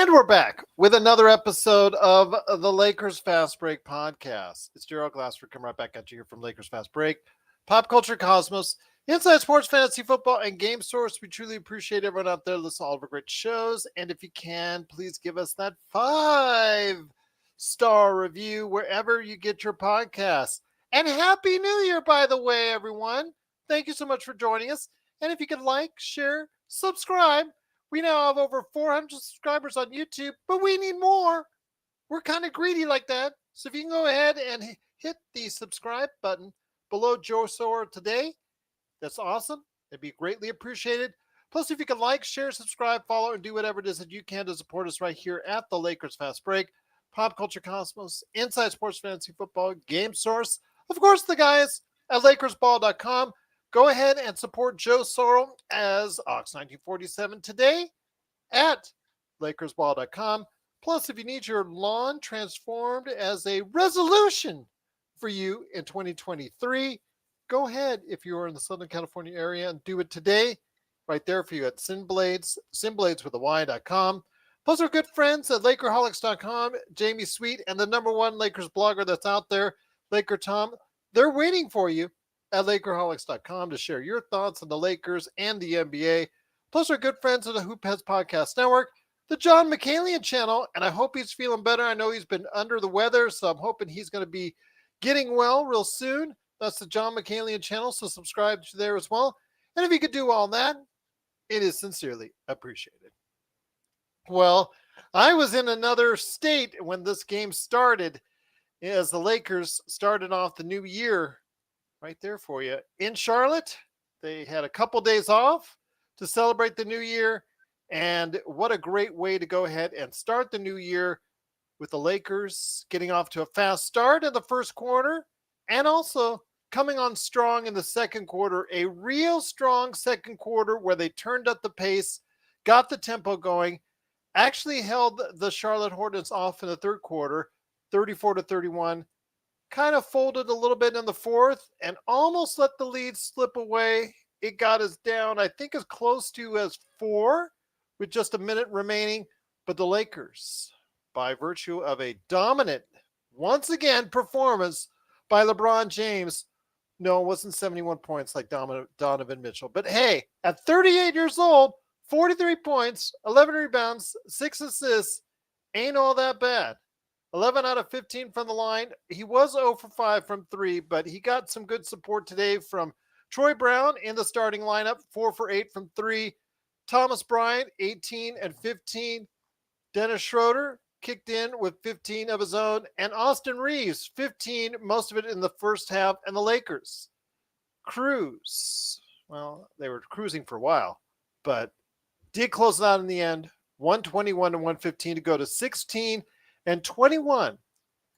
And we're back with another episode of the Lakers Fast Break podcast. It's Gerald Glassford coming right back at you here from Lakers Fast Break, Pop Culture Cosmos, Inside Sports, Fantasy Football, and Game Source. We truly appreciate everyone out there listening to all of our great shows. And if you can, please give us that 5-star review wherever you get your podcasts. And Happy New Year, by the way, everyone. Thank you so much for joining us. And if you could like, share, subscribe. We now have over 400 subscribers on YouTube, but we need more. We're kind of greedy like that. So if you can go ahead and hit the subscribe button below Joe Soro today, that's awesome. It'd be greatly appreciated. Plus, if you could like, share, subscribe, follow, and do whatever it is that you can to support us right here at the Lakers Fast Break, Pop Culture Cosmos, Inside Sports Fantasy Football, Game Source. Of course, the guys at LakersBall.com. Go ahead and support Joe Soro as Ox1947 today at LakersBall.com. Plus, if you need your lawn transformed as a resolution for you in 2023, go ahead if you are in the Southern California area and do it today. Right there for you at Sinblades, Sinblades with a Y.com. Plus, our good friends at Lakerholics.com, Jamie Sweet, and the #1 Lakers blogger that's out there, Laker Tom. They're waiting for you at Lakerholics.com to share your thoughts on the Lakers and the NBA. Plus, our good friends at the Hoop Heads Podcast Network, the John McCalian channel, and I hope he's feeling better. I know he's been under the weather, so I'm hoping he's going to be getting well real soon. That's the John McCalian channel, so subscribe to there as well. And if you could do all that, it is sincerely appreciated. Well, I was in another state when this game started, as the Lakers started off the new year. Right there for you. In Charlotte, they had a couple days off to celebrate the new year. And what a great way to go ahead and start the new year with the Lakers getting off to a fast start in the first quarter and also coming on strong in the second quarter. A real strong second quarter where they turned up the pace, got the tempo going, actually held the Charlotte Hornets off in the third quarter, 34-31. Kind of folded a little bit in the fourth and almost let the lead slip away. It got us down, I think, as close to as 4 with just a minute remaining. But the Lakers, by virtue of a dominant, once again, performance by LeBron James, no, it wasn't 71 points like Donovan Mitchell. But hey, at 38 years old, 43 points, 11 rebounds, 6 assists, ain't all that bad. 11 out of 15 from the line. He was 0 for 5 from 3, but he got some good support today from Troy Brown in the starting lineup, 4 for 8 from 3. Thomas Bryant, 18 and 15. Dennis Schroeder kicked in with 15 of his own. And Austin Reeves, 15, most of it in the first half. And the Lakers cruise. Well, they were cruising for a while, but did close it out in the end. 121-115 to go to 16 and 21.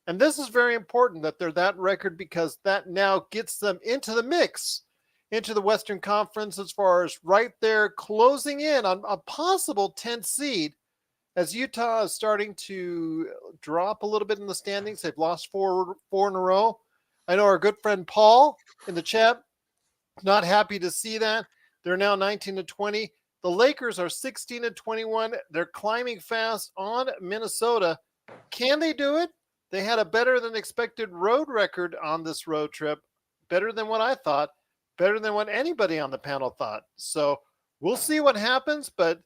And this is very important that they're that record because that now gets them into the mix, into the Western Conference as far as right there closing in on a possible 10th seed as Utah is starting to drop a little bit in the standings. They've lost four in a row. I know our good friend Paul in the chat, not happy to see that. They're now 19-20. The Lakers are 16-21. They're climbing fast on Minnesota. Can they do it? They had a better than expected road record on this road trip. Better than what I thought. Better than what anybody on the panel thought. So we'll see what happens, but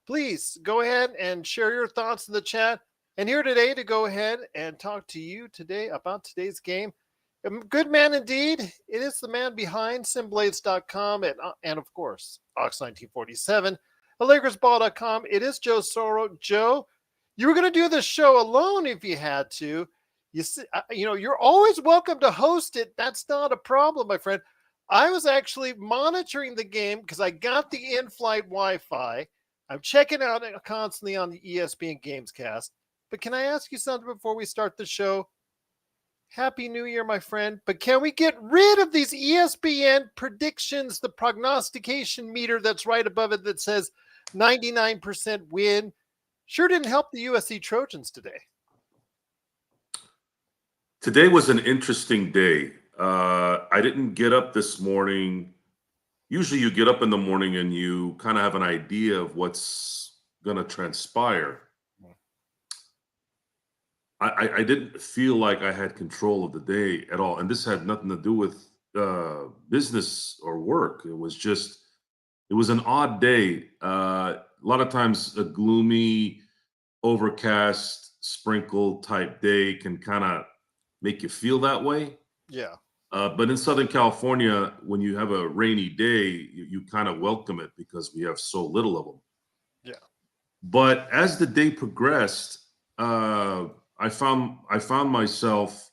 please go ahead and share your thoughts in the chat. And here today to go ahead and talk to you today about today's game. A good man indeed. It is the man behind Simblades.com and of course, Ox1947, LakersBall.com. It is Joe Soro. Joe, you were going to do this show alone if you had to. You see, you're always welcome to host it. That's not a problem, my friend. I was actually monitoring the game because I got the in-flight Wi-Fi. I'm checking out it constantly on the ESPN Gamescast. But can I ask you something before we start the show? Happy New Year, my friend. But can we get rid of these ESPN predictions, the prognostication meter that's right above it that says 99% win? Sure didn't help the USC Trojans today. Today was an interesting day. I didn't get up this morning. Usually you get up in the morning and you kind of have an idea of what's going to transpire. I didn't feel like I had control of the day at all. And this had nothing to do with business or work. It was an odd day. A lot of times a gloomy, overcast, sprinkle type day can kind of make you feel that way. Yeah. But in Southern California, when you have a rainy day, you kind of welcome it because we have so little of them. Yeah. But as the day progressed, I found myself,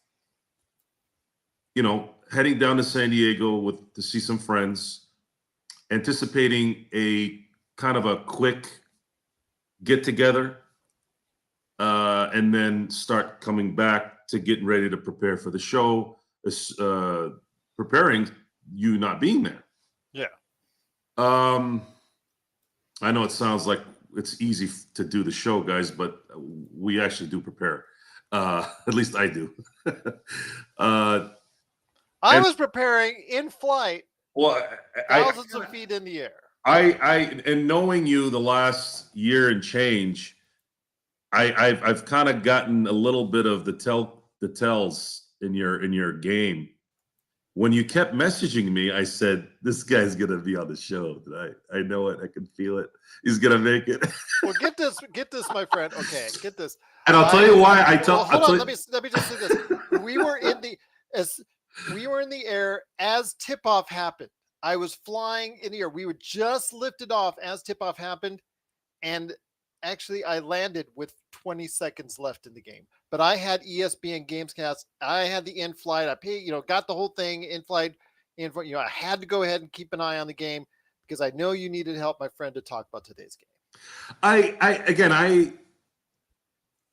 heading down to San Diego to see some friends, anticipating a kind of a quick get together, and then start coming back to getting ready to prepare for the show, preparing you not being there. Yeah. I know it sounds like it's easy to do the show, guys, but we actually do prepare. At least I do. I was preparing in flight, Well, thousands of feet in the air. And knowing you the last year and change, I've kind of gotten a little bit of the tells in your game. When you kept messaging me, I said, "This guy's gonna be on the show tonight. I know it. I can feel it. He's gonna make it." Well, get this, my friend. Okay, get this. And I'll tell you why. Hold on. Let me just say this. We were in the air as tip-off happened. I was flying in the air. We were just lifted off as tip-off happened, and actually, I landed with 20 seconds left in the game. But I had ESPN Gamescast. I had the in-flight. I paid, got the whole thing in-flight. I had to go ahead and keep an eye on the game because I know you needed help, my friend, to talk about today's game.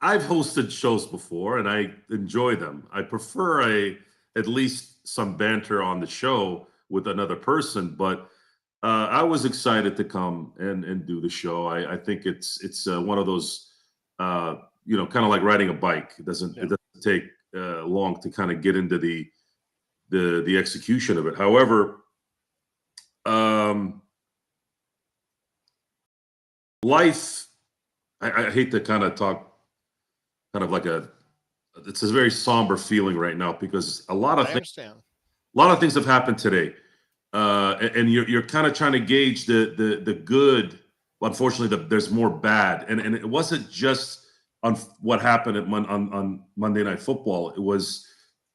I've hosted shows before and I enjoy them. I prefer at least some banter on the show with another person, but I was excited to come and do the show. I think it's one of those, kind of like riding a bike. It doesn't take long to kind of get into the execution of it. However, life, I hate to kind of talk kind of like it's a very somber feeling right now because a lot of things have happened today. And you're kind of trying to gauge the good. Unfortunately, there's more bad, and it wasn't just on what happened on Monday Night Football. It was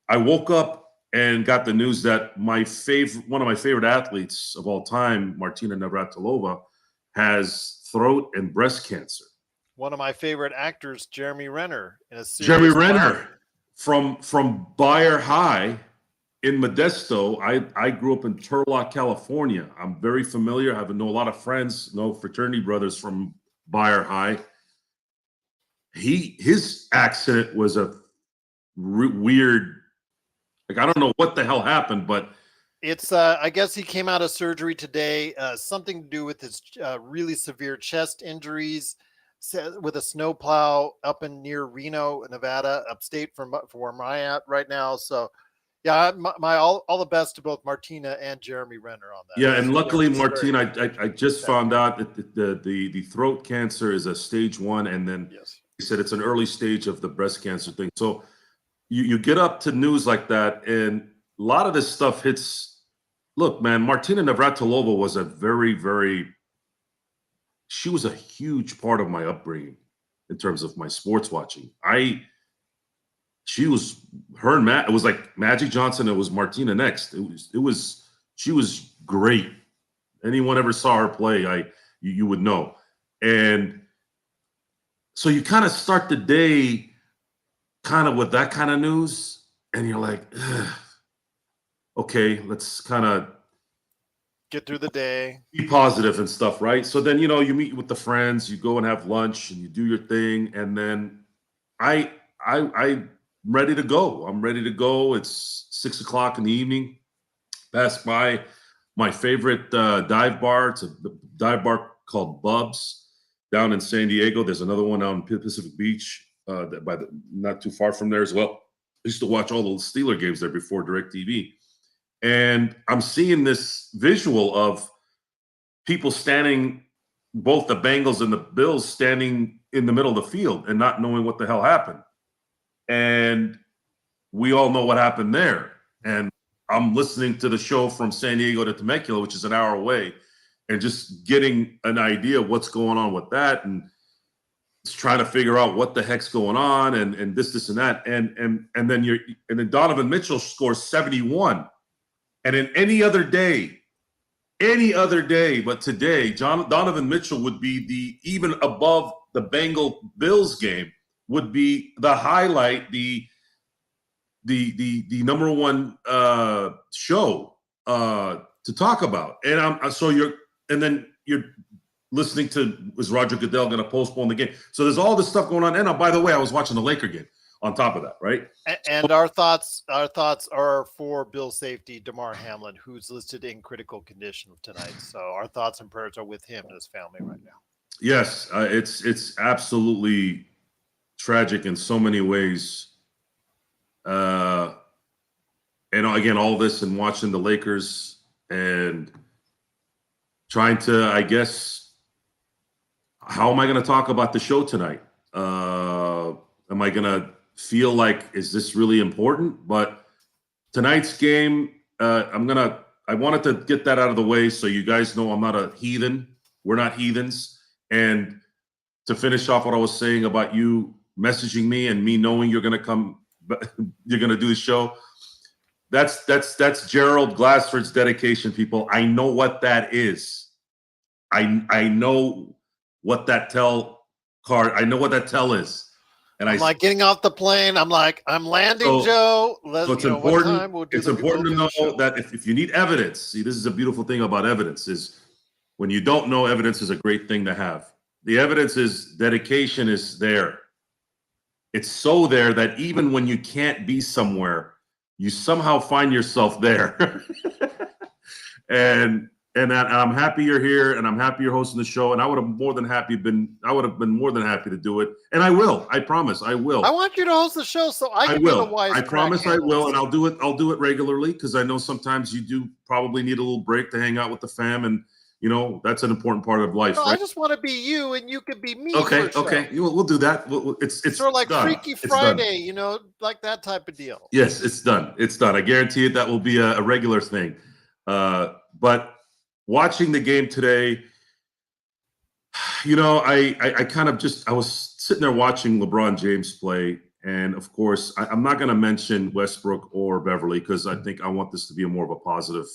I woke up and got the news that one of my favorite athletes of all time, Martina Navratilova, has throat and breast cancer. One of my favorite actors, Jeremy Renner, from Bayer High in Modesto. I grew up in Turlock, California. I'm very familiar. I know a lot of friends, fraternity brothers from Bayer High. His accident was a weird, I don't know what the hell happened, but it's I guess he came out of surgery today. Something to do with his really severe chest injuries with a snowplow up in near Reno, Nevada, upstate from where I'm at right now. So, yeah, my all the best to both Martina and Jeremy Renner on that. Yeah, and luckily, Martina, I just found out that the throat cancer is a stage 1, and then he said it's an early stage of the breast cancer thing. So you get up to news like that, and a lot of this stuff hits. Look, man, Martina Navratilova was she was a huge part of my upbringing in terms of my sports watching. She was her and Matt. It was like Magic Johnson. It was Martina next. She was great. Anyone ever saw her play, you would know. And so you kind of start the day kind of with that kind of news, and you're like, okay, let's kind of get through the day, be positive and stuff, right? So then, you meet with the friends, you go and have lunch and you do your thing. And then I'm ready to go. I'm ready to go. It's 6:00 in the evening. Passed by my favorite dive bar. It's a dive bar called Bub's down in San Diego. There's another one out in Pacific Beach, not too far from there as well. I used to watch all the Steeler games there before DirecTV. And I'm seeing this visual of people standing, both the Bengals and the Bills standing in the middle of the field and not knowing what the hell happened. and we all know what happened there. And I'm listening to the show from San Diego to Temecula, which is an hour away, and just getting an idea of what's going on with that, and just trying to figure out what the heck's going on, and this and that, and then Donovan Mitchell scores 71, and in any other day, but today, Donovan Mitchell would be even above the Bengal Bills game, would be the highlight, the number one show to talk about. And then you're listening to, is Roger Goodell going to postpone the game? So there's all this stuff going on. And by the way, I was watching the Laker game on top of that, right? And our thoughts are for Bill safety, DeMar Hamlin, who's listed in critical condition tonight. So our thoughts and prayers are with him and his family right now. Yes, it's absolutely tragic in so many ways. And again, all this and watching the Lakers and trying to, I guess, how am I going to talk about the show tonight? Am I going to feel like, is this really important? But tonight's game, I wanted to get that out of the way so you guys know I'm not a heathen. We're not heathens. And to finish off what I was saying about you messaging me and me knowing you're going to come, you're going to do the show. That's Gerald Glassford's dedication, people. I know what that is. I know what that tell card. I know what that tell is. And I'm like getting off the plane. I'm like, I'm landing, Joe. So it's important. It's important to know that if you need evidence, see, this is a beautiful thing about evidence, is when you don't know, evidence is a great thing to have. The evidence is dedication is there. It's so there that even when you can't be somewhere, you somehow find yourself there. and I'm happy you're here, and I'm happy you're hosting the show. And I would have been more than happy to do it. And I will. I promise I will. I want you to host the show so I can be the wise. I promise I will, and I'll do it. I'll do it regularly, because I know sometimes you do probably need a little break to hang out with the fam, and that's an important part of life. No, right? I just want to be you, and you could be me. Okay. We'll do that. It's sort of like done. Freaky Friday, like that type of deal. Yes, it's done. It's done. I guarantee it. That will be a regular thing. But watching the game today, I kind of I was sitting there watching LeBron James play, and of course, I'm not going to mention Westbrook or Beverly, because I think I want this to be more of a positive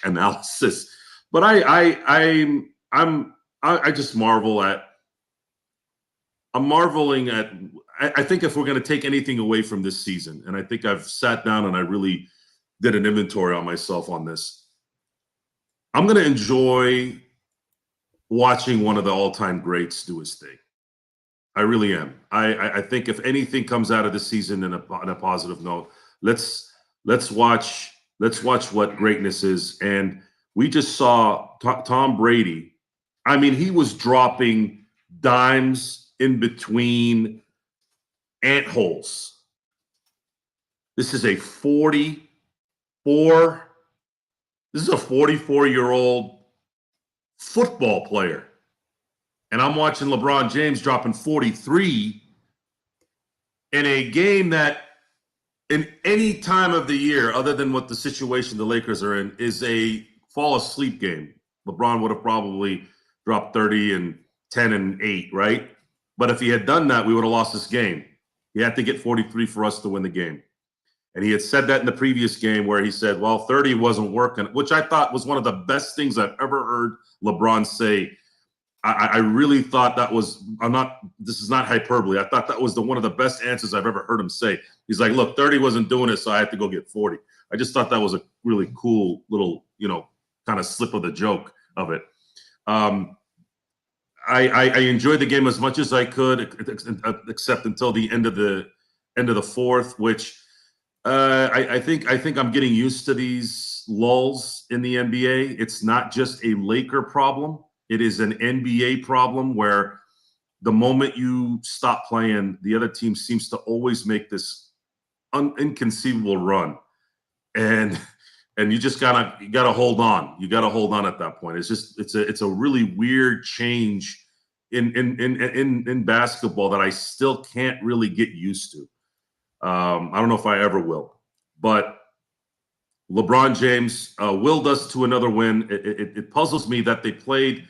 analysis. But I just marvel at. I'm marveling at. I think if we're going to take anything away from this season, and I think I've sat down and I really did an inventory on myself on this, I'm going to enjoy watching one of the all-time greats do his thing. I really am. I think if anything comes out of this season in a positive note, let's watch what greatness is. And we just saw Tom Brady. I mean, he was dropping dimes in between ant holes. This is a 44-year-old football player. And I'm watching LeBron James dropping 43 in a game that in any time of the year, other than what the situation the Lakers are in, is a fall asleep game. LeBron would have probably dropped 30 and 10 and 8, right? But if he had done that, we would have lost this game. He had to get 43 for us to win the game. And he had said that in the previous game, where he said, well, 30 wasn't working, which I thought was one of the best things I've ever heard LeBron say. I really thought that was, this is not hyperbole. I thought that was one of the best answers I've ever heard him say. He's like, look, 30 wasn't doing it, so I had to go get 40. I just thought that was a really cool little, kind of slip of the joke of it. I enjoyed the game as much as I could, except until the end of the fourth, which I think I'm getting used to these lulls in the NBA. It's not just a Laker problem. It is an NBA problem, where the moment you stop playing, the other team seems to always make this inconceivable run. And you just gotta hold on. You gotta hold on at that point. It's a really weird change in basketball that I still can't really get used to. I don't know if I ever will. But LeBron James willed us to another win. It puzzles me that they played,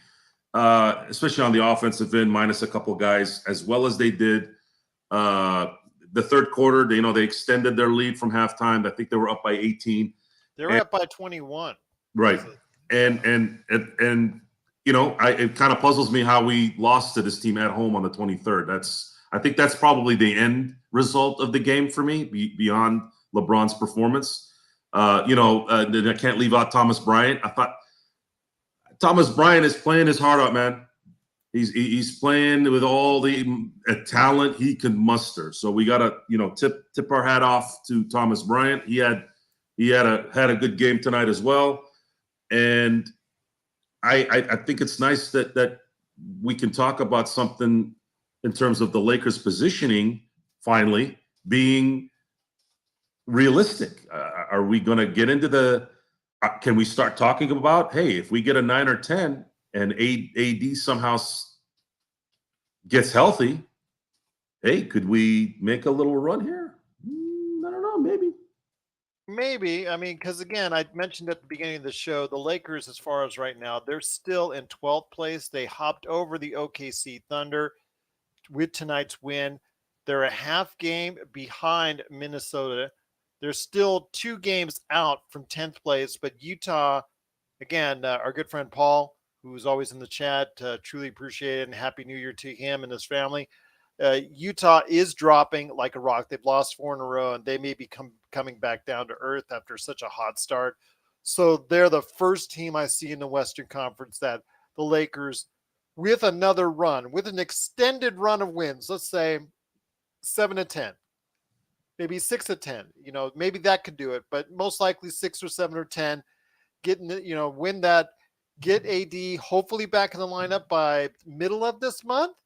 especially on the offensive end, minus a couple guys, as well as they did. The third quarter, they extended their lead from halftime. I think they were up by 18. They were up by 21. Right. And it kind of puzzles me how we lost to this team at home on the 23rd. I think that's probably the end result of the game for me, beyond LeBron's performance. I can't leave out Thomas Bryant. I thought Thomas Bryant is playing his heart out, man. He's playing with all the talent he can muster. So we got to tip our hat off to Thomas Bryant. He had a good game tonight as well. And I think it's nice that we can talk about something in terms of the Lakers positioning finally being realistic. Are we going to get into can we start talking about, hey, if we get a 9 or 10 and AD somehow gets healthy, hey, could we make a little run here? I don't know, maybe. Maybe. I mean, because again, I mentioned at the beginning of the show, the Lakers, as far as right now, they're still in 12th place. They hopped over the OKC Thunder with tonight's win. They're a half game behind Minnesota. They're still 2 games out from 10th place, but Utah, again, our good friend Paul, who's always in the chat, truly appreciate it, and Happy New Year to him and his family. Utah is dropping like a rock. They've lost 4 in a row, and they may be coming back down to earth after such a hot start. So they're the first team I see in the Western Conference that the Lakers, with another run, with an extended run of wins, let's say 7-10, maybe 6-10, maybe that could do it, but most likely 6 or 7 or 10, win that, get AD hopefully back in the lineup by middle of this month.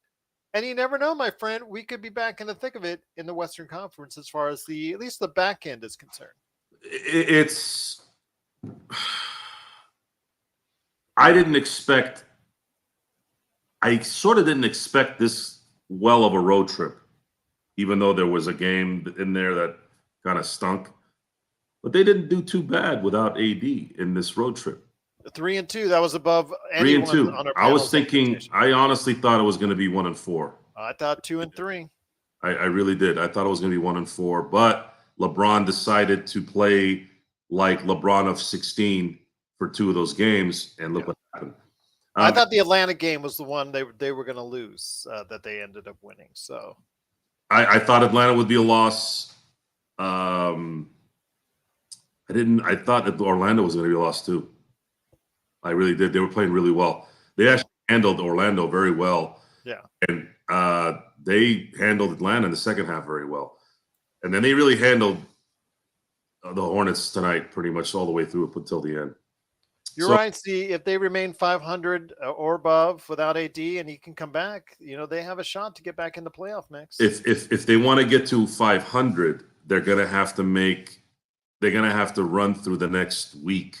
And you never know, my friend, we could be back in the thick of it in the Western Conference as far as at least the back end is concerned. I sort of didn't expect this well of a road trip, even though there was a game in there that kind of stunk. But they didn't do too bad without AD in this road trip. 3-2, that was above 3-2. I was thinking, I honestly thought it was going to be 1-4. I thought 2-3. I really did. I thought it was going to be 1-4, but LeBron decided to play like LeBron of 16 for 2 of those games, and look what happened. I thought the Atlanta game was the one they were going to lose, that they ended up winning. So I thought Atlanta would be a loss. I thought that Orlando was going to be a loss too. I really did. They were playing really well. They actually handled Orlando very well. Yeah. And they handled Atlanta in the second half very well. And then they really handled the Hornets tonight pretty much all the way through up until the end. You're right. See, if they remain 500 or above without AD and he can come back, they have a shot to get back in the playoff mix. If they want to get to 500, they're going to have to run through the next week,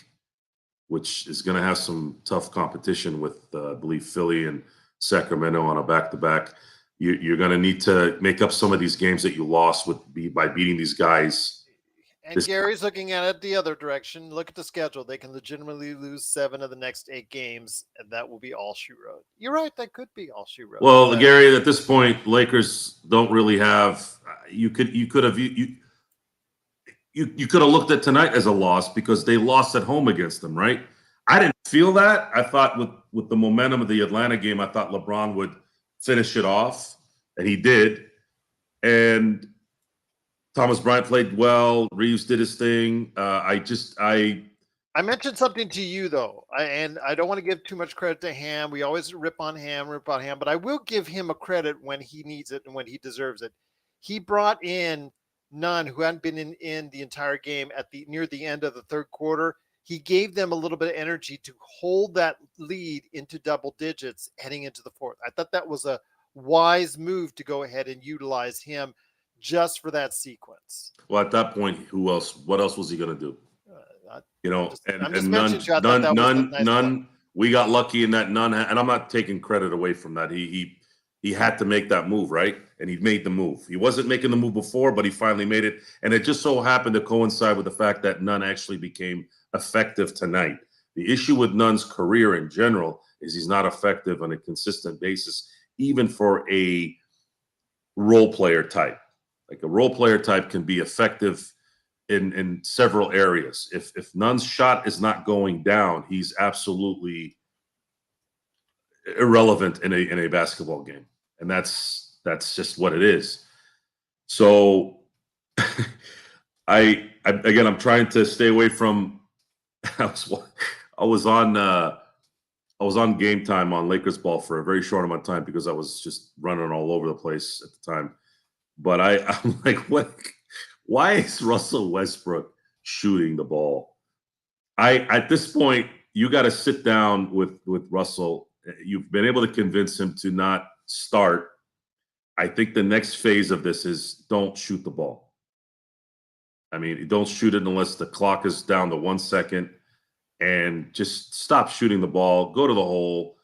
which is going to have some tough competition with, I believe, Philly and Sacramento on a back-to-back. You're going to need to make up some of these games that you lost by beating these guys. And Gary's looking at it the other direction. Look at the schedule. They can legitimately lose 7 of the next 8 games, and that will be all shoot road. You're right. That could be all shoot road. Well, Gary, at this point, Lakers don't really have. You could have looked at tonight as a loss because they lost at home against them, right? I didn't feel that. I thought with the momentum of the Atlanta game, I thought LeBron would finish it off, and he did. And Thomas Bryant played well. Reeves did his thing. I mentioned something to you, though, and I don't want to give too much credit to Ham. We always rip on Ham, but I will give him a credit when he needs it and when he deserves it. He brought in Nunn, who hadn't been in the entire game near the end of the third quarter. He gave them a little bit of energy to hold that lead into double digits heading into the fourth. I thought that was a wise move to go ahead and utilize him just for that sequence. Well, at that point, who else? What else was he going to do? None. We got lucky in that Nunn, and I'm not taking credit away from that. He he had to make that move, right? And he made the move. He wasn't making the move before, but he finally made it. And it just so happened to coincide with the fact that Nunn actually became effective tonight. The issue with Nunn's career in general is he's not effective on a consistent basis, even for a role player type. Like a role player type can be effective in several areas. If Nunn's shot is not going down, he's absolutely irrelevant in a basketball game. And that's just what it is. So I'm trying to stay away from I was on Game Time on Lakers ball for a very short amount of time because I was just running all over the place at the time. But I'm like, why is Russell Westbrook shooting the ball? At this point, you got to sit down with Russell. You've been able to convince him to not start. I think the next phase of this is don't shoot the ball. I mean, don't shoot it unless the clock is down to 1 second, and just stop shooting the ball. Go to the hole.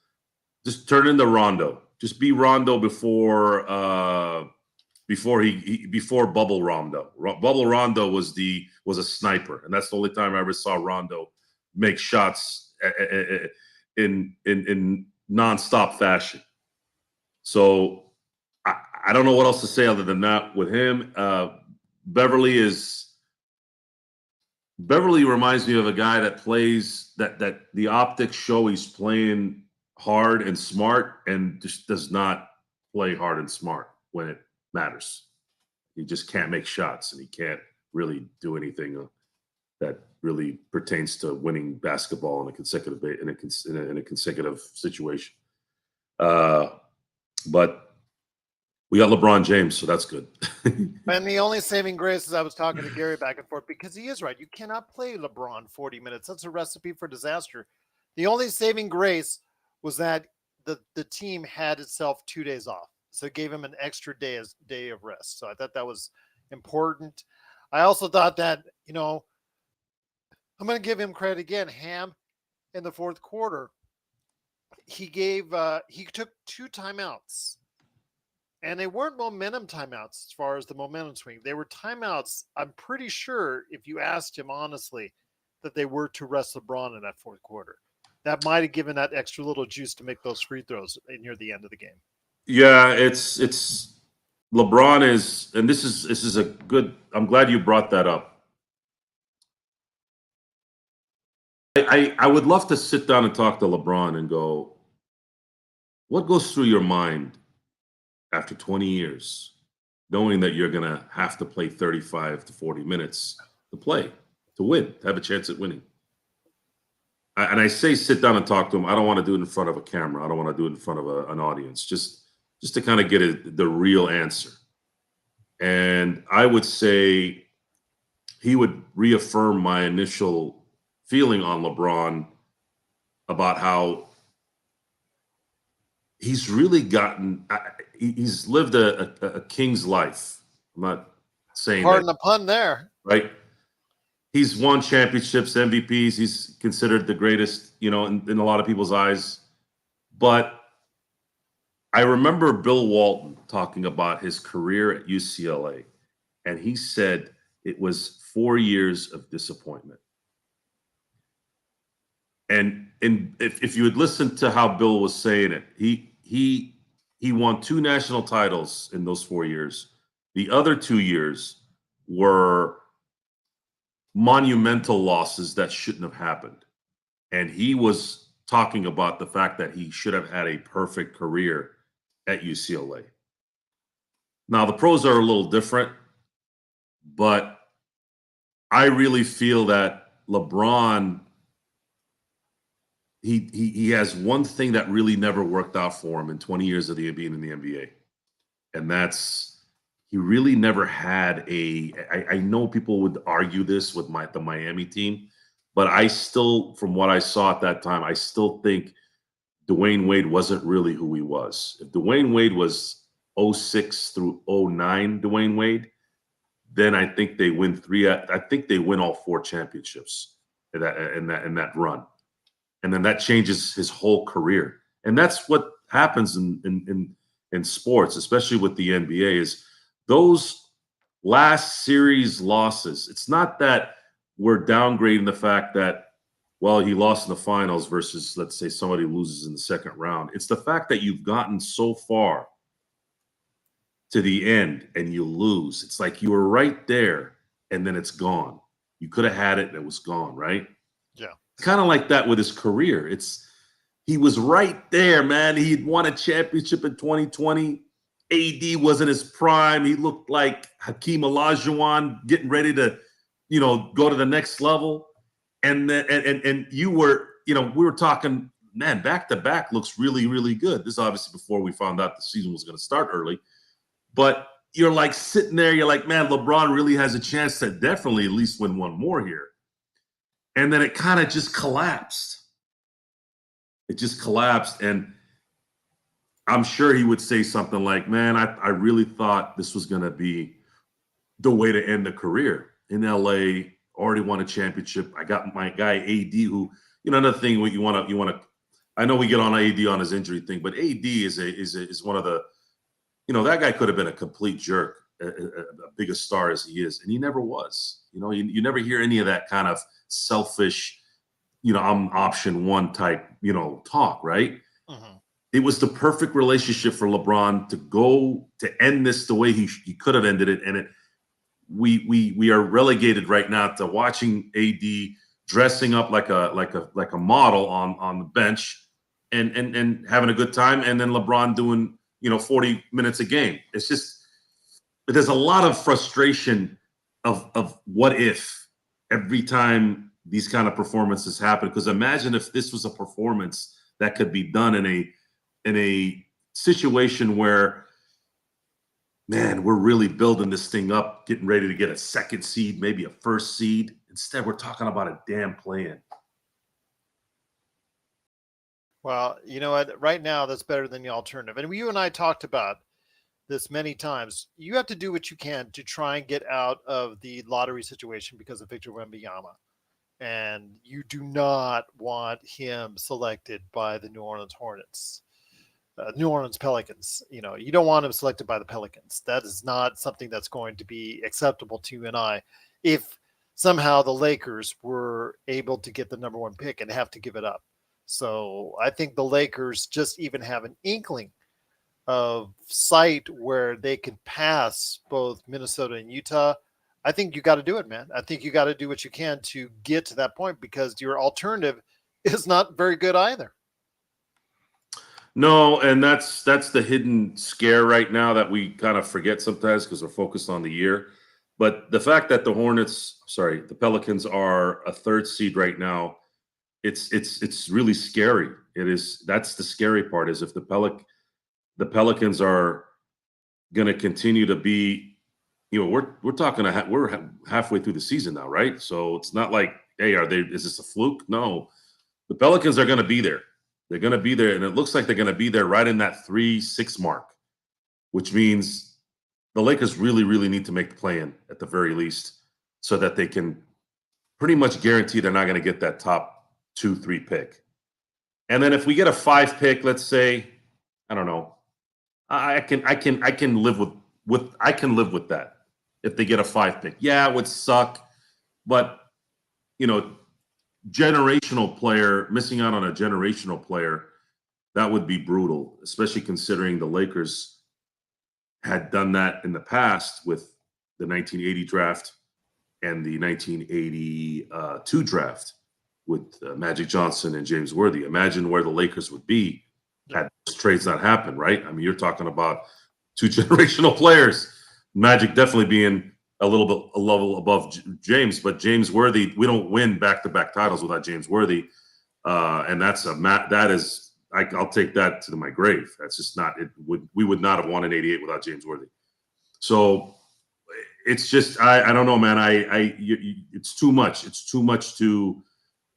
Just turn into Rondo. Just be Rondo before Bubble Rondo. Bubble Rondo was a sniper, and that's the only time I ever saw Rondo make shots in nonstop fashion. So I don't know what else to say other than that with him. Beverly reminds me of a guy that plays that the optics show he's playing hard and smart, and just does not play hard and smart when it matters. He just can't make shots, and he can't really do anything that really pertains to winning basketball in a consecutive situation. But we got LeBron James, so that's good. And the only saving grace is I was talking to Gary back and forth, because he is right. You cannot play LeBron 40 minutes. That's a recipe for disaster. The only saving grace was that the team had itself 2 days off. So it gave him an extra day of rest. So I thought that was important. I also thought that, I'm going to give him credit again. Ham in the fourth quarter, he took 2 timeouts. And they weren't momentum timeouts as far as the momentum swing. They were timeouts, I'm pretty sure, if you asked him honestly, that they were to rest LeBron in that fourth quarter. That might have given that extra little juice to make those free throws near the end of the game. Yeah, it's LeBron is, and this is a good, I'm glad you brought that up. I would love to sit down and talk to LeBron and go, what goes through your mind after 20 years, knowing that you're going to have to play 35 to 40 minutes to win, to have a chance at winning? And I say sit down and talk to him. I don't want to do it in front of a camera. I don't want to do it in front of an audience, just to kind of get the real answer. And I would say he would reaffirm my initial feeling on LeBron about how he's really he's lived a king's life. I'm not saying pardon the pun there. Right? He's won championships, MVPs. He's considered the greatest, in a lot of people's eyes. But I remember Bill Walton talking about his career at UCLA, and he said it was 4 years of disappointment. And if you had listened to how Bill was saying it, he won 2 national titles in those 4 years. The other 2 years were monumental losses that shouldn't have happened. And he was talking about the fact that he should have had a perfect career at UCLA. Now, the pros are a little different, but I really feel that LeBron, he has one thing that really never worked out for him in 20 years of being in the NBA. And that's, he really never had I know people would argue this with the Miami team, but I still, from what I saw at that time, I still think Dwayne Wade wasn't really who he was. If Dwayne Wade was 06 through 09 Dwayne Wade, then I think they win all 4 championships in that run. And then that changes his whole career. And that's what happens in in sports, especially with the NBA, is those last series losses. It's not that we're downgrading the fact that, well, he lost in the finals versus, let's say, somebody loses in the second round. It's the fact that you've gotten so far to the end and you lose. It's like you were right there and then it's gone. You could have had it and it was gone, right? Yeah. Kind of like that with his career. He was right there, man. He had won a championship in 2020. AD was in his prime. He looked like Hakeem Olajuwon getting ready to, go to the next level. And you were, we were talking, man, back to back looks really, really good. This is obviously before we found out the season was going to start early. But you're like sitting there, you're like, man, LeBron really has a chance to definitely at least win one more here. And then it kind of just collapsed. It just collapsed. And I'm sure he would say something like, man, I really thought this was going to be the way to end the career. In LA, already won a championship. I got my guy AD, who, another thing you want to, I know we get on AD on his injury thing, but AD is one of the, that guy could have been a complete jerk, a big a star as he is, and he never was. You never hear any of that kind of selfish, I'm option one type, talk, right? Mm-hmm. It was the perfect relationship for LeBron to end this the way he could have ended it, and we are relegated right now to watching AD dressing up like a model on the bench and having a good time, and then LeBron doing 40 minutes a game. It's just, there's a lot of frustration of what if every time these kind of performances happen. Because imagine if this was a performance that could be done in a situation where, man, we're really building this thing up, getting ready to get a second seed, maybe a first seed. Instead, we're talking about a damn play-in. Well, you know what? Right now, that's better than the alternative. And you and I talked about this many times. You have to do what you can to try and get out of the lottery situation because of Victor Wembanyama. And you do not want him selected by the New Orleans Hornets, New Orleans Pelicans. You don't want him selected by the Pelicans. That is not something that's going to be acceptable to you and I. If somehow the Lakers were able to get the number one pick and have to give it up. So I think the Lakers just even have an inkling of sight where they can pass both Minnesota and Utah. I think you got to do it, man. I think you got to do what you can to get to that point because your alternative is not very good either. No, and that's the hidden scare right now that we kind of forget sometimes because we're focused on the year. But the fact that the Pelicans are a third seed right now, it's really scary. It is. That's the scary part, is if the Pelicans are going to continue to be, we're talking we're halfway through the season now, right? So it's not like, hey, is this a fluke? No, the Pelicans are going to be there. They're going to be there, and it looks like they're going to be there right in that 3-6 mark, which means the Lakers really, really need to make the play-in at the very least so that they can pretty much guarantee they're not going to get that top 2-3 pick. And then if we get a 5 pick, let's say, I don't know, I can live with that. If they get a 5 pick, yeah, it would suck, but generational player, missing out on a generational player, that would be brutal, especially considering the Lakers had done that in the past with the 1980 draft and the 1982 draft with Magic Johnson and James Worthy. Imagine where the Lakers would be had those trades not happened, right? I mean, you're talking about 2 generational players. Magic definitely being a level above James, but James Worthy, we don't win back-to-back titles without James Worthy, and I'll take that to my grave. That's just not it. We would not have won in '88 without James Worthy. So it's just I don't know, man. It's too much. It's too much to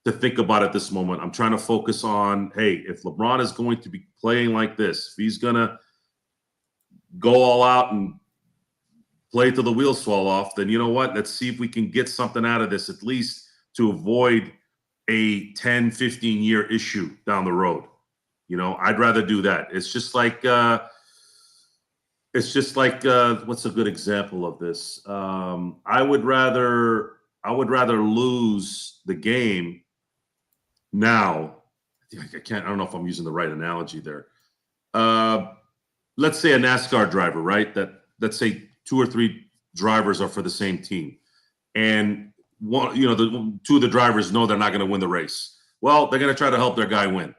think about at this moment. I'm trying to focus on, hey, if LeBron is going to be playing like this, if he's gonna go all out and play till the wheels fall off, then you know what? Let's see if we can get something out of this, at least to avoid a 10, 15-year issue down the road. I'd rather do that. It's just like, It's just like what's a good example of this? I would rather lose the game now. I don't know if I'm using the right analogy there. Let's say a NASCAR driver, right? Let's say 2 or 3 drivers are for the same team, and two of the drivers know they're not going to win the race. Well, they're going to try to help their guy win,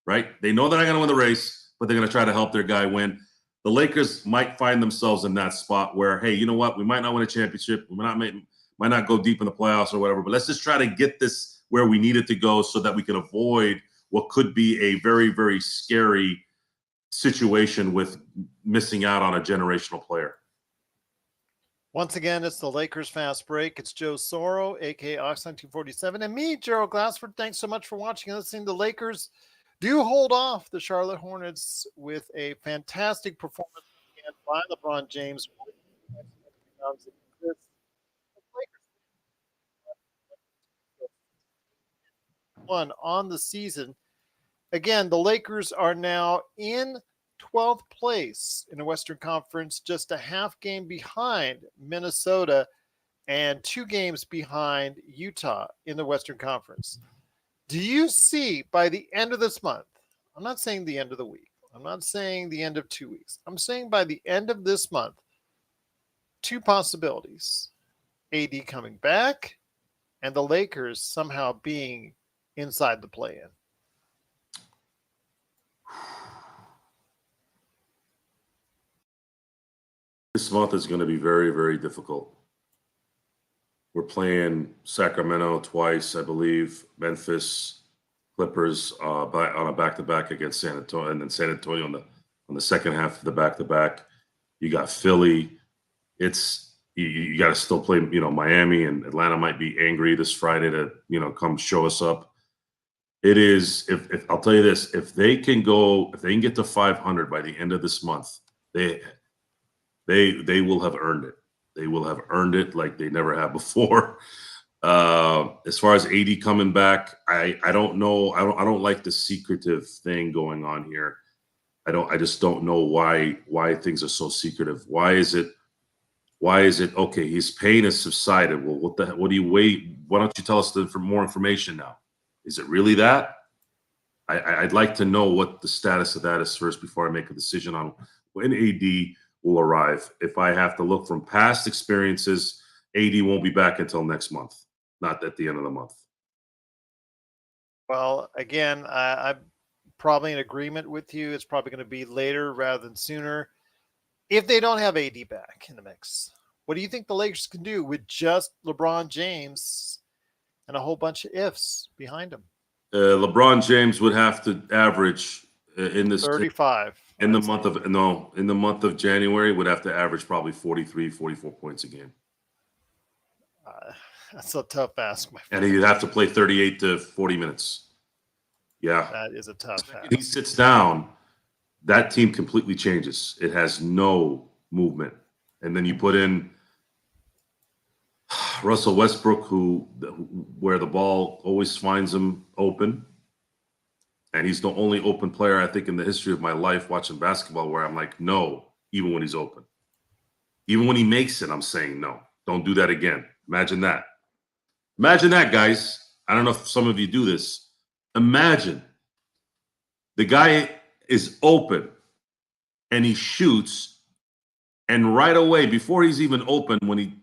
right? They know they're not going to win the race, but they're going to try to help their guy win. The Lakers might find themselves in that spot where, hey, you know what? We might not win a championship. We might not go deep in the playoffs or whatever, but let's just try to get this where we need it to go so that we can avoid what could be a very, very scary situation with missing out on a generational player. Once again, it's the Lakers Fast Break. It's Joe Soro, a.k.a. Ox1947, and me, Gerald Glassford. Thanks so much for watching and listening. The Lakers do hold off the Charlotte Hornets with a fantastic performance by LeBron James. One on the season. Again, the Lakers are now in 12th place in the Western Conference, just a half game behind Minnesota and 2 games behind Utah in the Western Conference. Do you see by the end of this month, I'm not saying the end of the week, I'm not saying the end of 2 weeks, I'm saying by the end of this month, 2 possibilities: AD coming back and the Lakers somehow being inside the play-in? This month is going to be very, very difficult. We're playing Sacramento twice, I believe, Memphis, Clippers on a back-to-back against San Antonio, and then San Antonio on the second half of the back-to-back. You got Philly. You got to still play, Miami, and Atlanta might be angry this Friday to, come show us up. It is, if I'll tell you this, if they can get to 500 by the end of this month, they will have earned it. They will have earned it like they never have before. As far as AD coming back, I don't know. I don't like the secretive thing going on here. I just don't know why things are so secretive. Why is it okay? His pain has subsided. Well, what do you wait? Why don't you tell us for more information now? Is it really that? I'd like to know what the status of that is first before I make a decision on when AD will arrive. If I have to look from past experiences, AD won't be back until next month, not at the end of the month. Well, again, I'm probably in agreement with you. It's probably going to be later rather than sooner. If they don't have AD back in the mix, what do you think the Lakers can do with just LeBron James and a whole bunch of ifs behind him? LeBron James would have to average in this 35 in the month of January, would have to average probably 43, 44 points a game. That's a tough ask, my friend. And he'd have to play 38 to 40 minutes. Yeah. That is a tough ask. He sits down, that team completely changes. It has no movement. And then you put in Russell Westbrook, where the ball always finds him open. And he's the only open player, I think, in the history of my life watching basketball where I'm like, no, even when he's open. Even when he makes it, I'm saying no. Don't do that again. Imagine that. Imagine that, guys. I don't know if some of you do this. Imagine the guy is open and he shoots, and right away, before he's even open,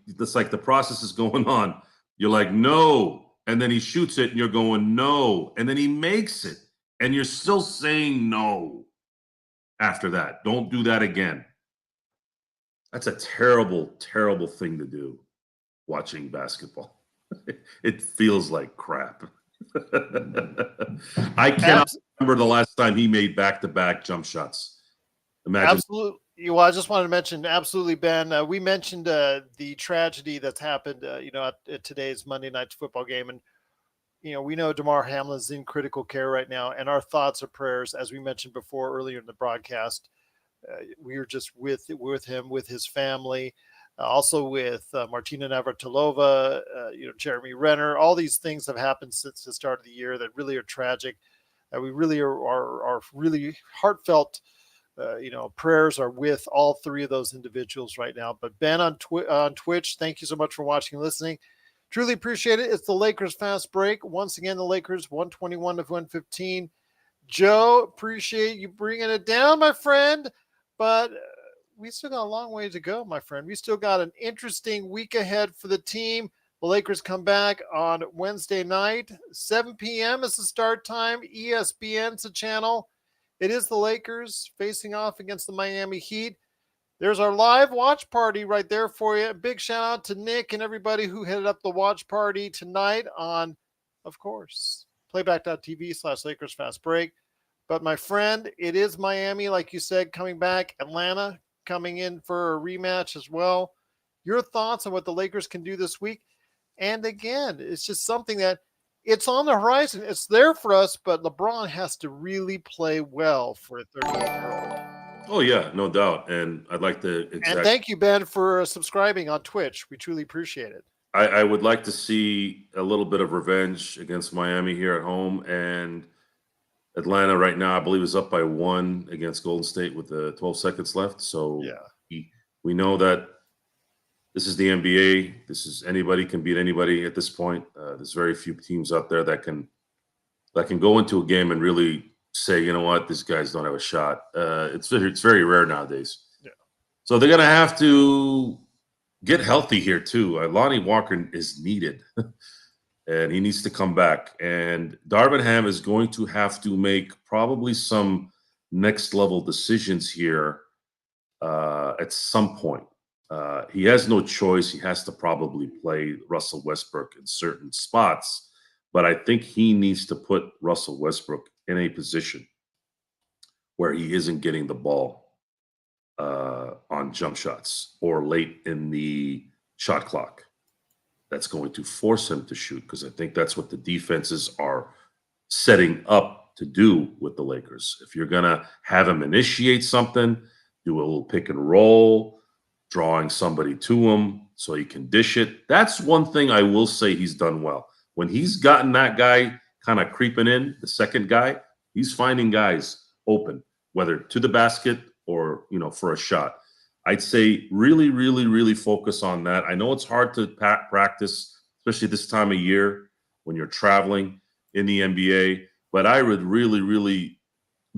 it's like the process is going on, you're like, no. And then he shoots it and you're going, no. And then he makes it. And you're still saying no after that. Don't do that again. That's a terrible, terrible thing to do, watching basketball. It feels like crap. I cannot remember the last time he made back-to-back jump shots. Imagine. Absolutely. Well, I just wanted to mention, absolutely, Ben. We mentioned the tragedy that's happened, at today's Monday night football game. And we know DeMar Hamlin's in critical care right now, and our thoughts or prayers, as we mentioned before earlier in the broadcast, we are just with him, with his family, also with Martina Navratilova, Jeremy Renner. All these things have happened since the start of the year that really are tragic. We really are really heartfelt prayers are with all three of those individuals right now. But Ben on Twitch, thank you so much for watching and listening. Truly appreciate it. It's the Lakers Fast Break. Once again, the Lakers 121 to 115. Joe, appreciate you bringing it down, my friend. But we still got a long way to go, my friend. We still got an interesting week ahead for the team. The Lakers come back on Wednesday night. 7 p.m. is the start time. ESPN's the channel. It is the Lakers facing off against the Miami Heat. There's our live watch party right there for you. Big shout out to Nick and everybody who headed up the watch party tonight on, of course, playback.tv/Lakers Fast Break. But my friend, it is Miami, like you said, coming back. Atlanta coming in for a rematch as well. Your thoughts on what the Lakers can do this week? And again, it's just something that it's on the horizon. It's there for us, but LeBron has to really play well for a 38-year-old. Oh, yeah, no doubt. And I'd like to... And thank you, Ben, for subscribing on Twitch. We truly appreciate it. I would like to see a little bit of revenge against Miami here at home. And Atlanta right now, I believe, is up by 1 against Golden State with 12 seconds left. So yeah, we know that this is the NBA. Anybody can beat anybody at this point. There's very few teams out there that can go into a game and really say, you know what, these guys don't have a shot. It's very rare nowadays. Yeah. So they're going to have to get healthy here too. Lonnie Walker is needed, and he needs to come back. And Darvin Ham is going to have to make probably some next level decisions here at some point. He has no choice. He has to probably play Russell Westbrook in certain spots, but I think he needs to put Russell Westbrook in a position where he isn't getting the ball on jump shots or late in the shot clock. That's going to force him to shoot, because I think that's what the defenses are setting up to do with the Lakers. If you're going to have him initiate something, do a little pick and roll, drawing somebody to him so he can dish it. That's one thing I will say he's done well. When he's gotten that guy kind of creeping in, the second guy, he's finding guys open, whether to the basket or, for a shot. I'd say really, really, really focus on that. I know it's hard to practice, especially this time of year when you're traveling in the NBA, but I would really, really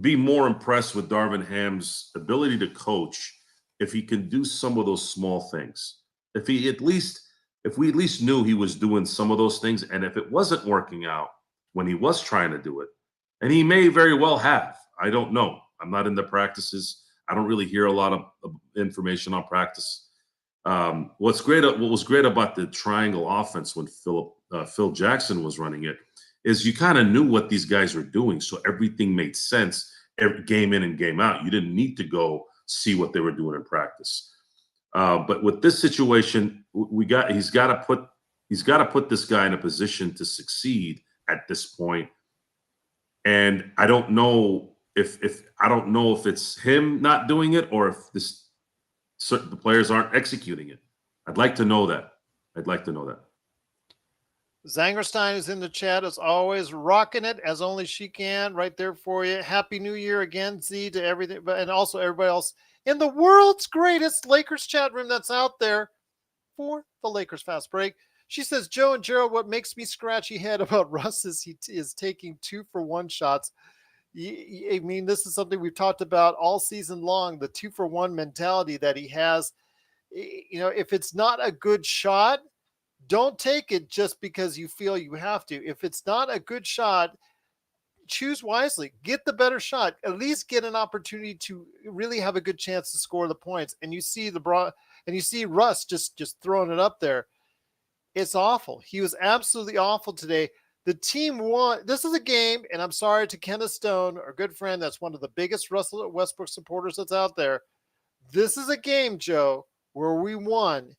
be more impressed with Darvin Ham's ability to coach if he can do some of those small things. If we at least knew he was doing some of those things, and if it wasn't working out when he was trying to do it, and he may very well have, I don't know. I'm not in the practices. I don't really hear a lot of information on practice. What was great about the triangle offense when Phil Jackson was running it is you kind of knew what these guys were doing, so everything made sense every game in and game out. You didn't need to go see what they were doing in practice. But with this situation, he's got to put this guy in a position to succeed at this point. And I don't know if it's him not doing it or if the players aren't executing it. I'd like to know that. Zangerstein is in the chat as always, rocking it as only she can, right there for you. Happy New Year again, Z, to everything, and also everybody else in the world's greatest Lakers chat room that's out there for the Lakers Fast Break. She says, Joe and Gerald, what makes me scratchy head about Russ is he is taking 2-for-1 shots. I mean, this is something we've talked about all season long, the 2-for-1 mentality that he has. If it's not a good shot, don't take it just because you feel you have to. If it's not a good shot, choose wisely. Get the better shot. At least get an opportunity to really have a good chance to score the points. And you see Russ just throwing it up there. It's awful. He was absolutely awful today. The team won. This is a game, and I'm sorry to Kenneth Stone, our good friend, that's one of the biggest Russell Westbrook supporters that's out there. This is a game, Joe, where we won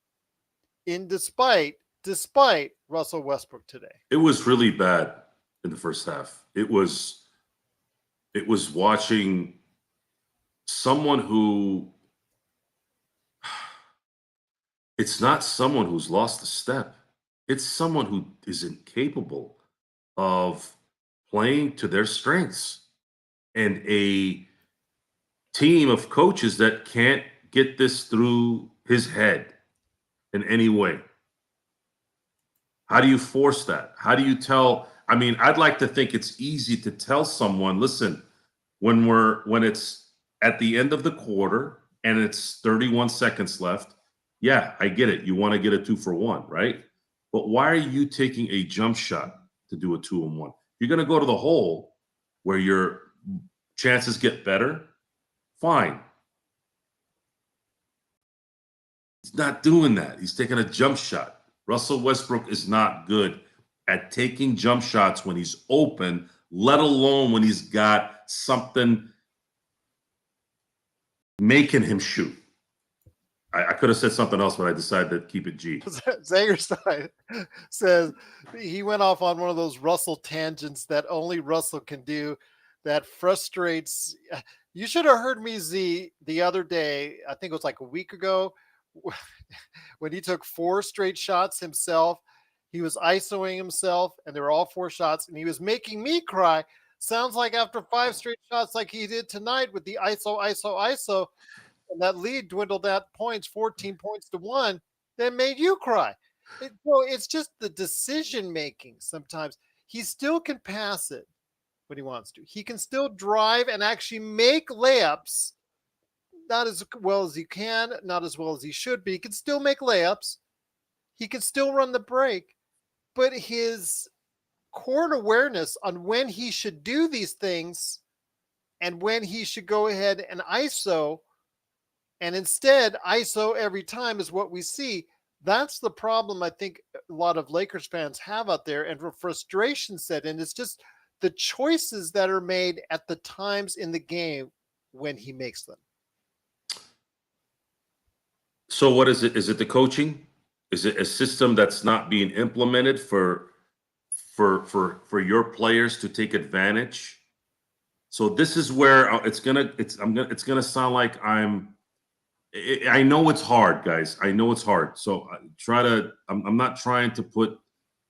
despite Russell Westbrook today. It was really bad in the first half. It was watching someone who, it's not someone who's lost a step. It's someone who is incapable of playing to their strengths. And a team of coaches that can't get this through his head in any way. How do you force that? How do you tell? I mean, I'd like to think it's easy to tell someone, listen, when it's at the end of the quarter and it's 31 seconds left, yeah, I get it. You want to get a 2-for-1, right? But why are you taking a jump shot to do a 2-and-1? You're going to go to the hole where your chances get better. Fine. He's not doing that. He's taking a jump shot. Russell Westbrook is not good at taking jump shots when he's open, let alone when he's got something making him shoot. I could have said something else, but I decided to keep it G. Zangerstein says he went off on one of those Russell tangents that only Russell can do that frustrates. You should have heard me, Z, the other day. I think it was like a week ago when he took 4 straight shots himself. He was ISOing himself, and they were all 4 shots, and he was making me cry. Sounds like after 5 straight shots like he did tonight with the ISO, and that lead dwindled that points, 14 points to 1, that made you cry. It's just the decision making sometimes. He still can pass it when he wants to. He can still drive and actually make layups. Not as well as he can, not as well as he should, but he can still make layups. He can still run the break. But his court awareness on when he should do these things and when he should go ahead and ISO, and instead ISO every time is what we see. That's the problem I think a lot of Lakers fans have out there, and frustration set in. It's just the choices that are made at the times in the game when he makes them. So what is it? Is it the coaching? Is it a system that's not being implemented for your players to take advantage? So this is where it's gonna sound like I know it's hard, guys. I know it's hard. So I'm not trying to put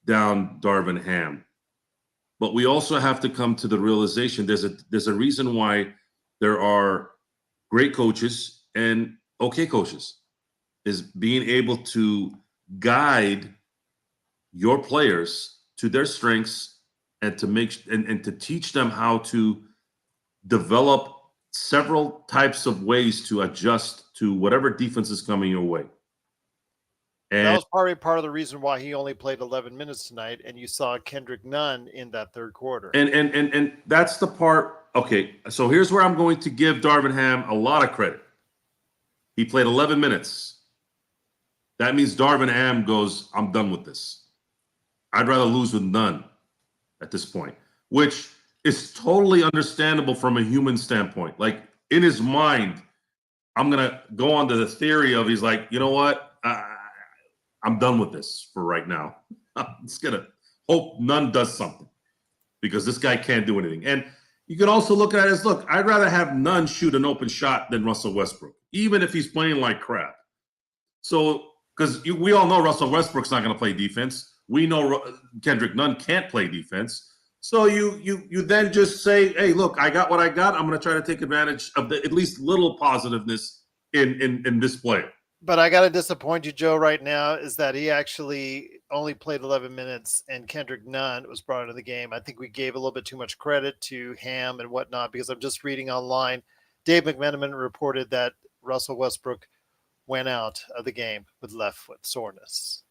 down Darvin Ham, but we also have to come to the realization there's a reason why there are great coaches and okay coaches, is being able to guide your players to their strengths and to and to teach them how to develop several types of ways to adjust to whatever defense is coming your way. And that was probably part of the reason why he only played 11 minutes tonight, and you saw Kendrick Nunn in that third quarter. And that's the part. Okay, so here's where I'm going to give Darvin Ham a lot of credit. He played 11 minutes. That means Darvin Ham goes, I'm done with this. I'd rather lose with none at this point, which is totally understandable from a human standpoint. Like, in his mind, I'm going to go on to the theory of, he's like, you know what? I'm done with this for right now. I'm just going to hope Nunn does something, because this guy can't do anything. And you can also look at it as, look, I'd rather have Nunn shoot an open shot than Russell Westbrook, even if he's playing like crap. So, because we all know Russell Westbrook's not going to play defense. We know Kendrick Nunn can't play defense. So you then just say, hey, look, I got what I got. I'm going to try to take advantage of the at least little positiveness in this play. But I got to disappoint you, Joe, right now, is that he actually only played 11 minutes and Kendrick Nunn was brought into the game. I think we gave a little bit too much credit to Ham and whatnot, because I'm just reading online. Dave McMenamin reported that Russell Westbrook went out of the game with left foot soreness.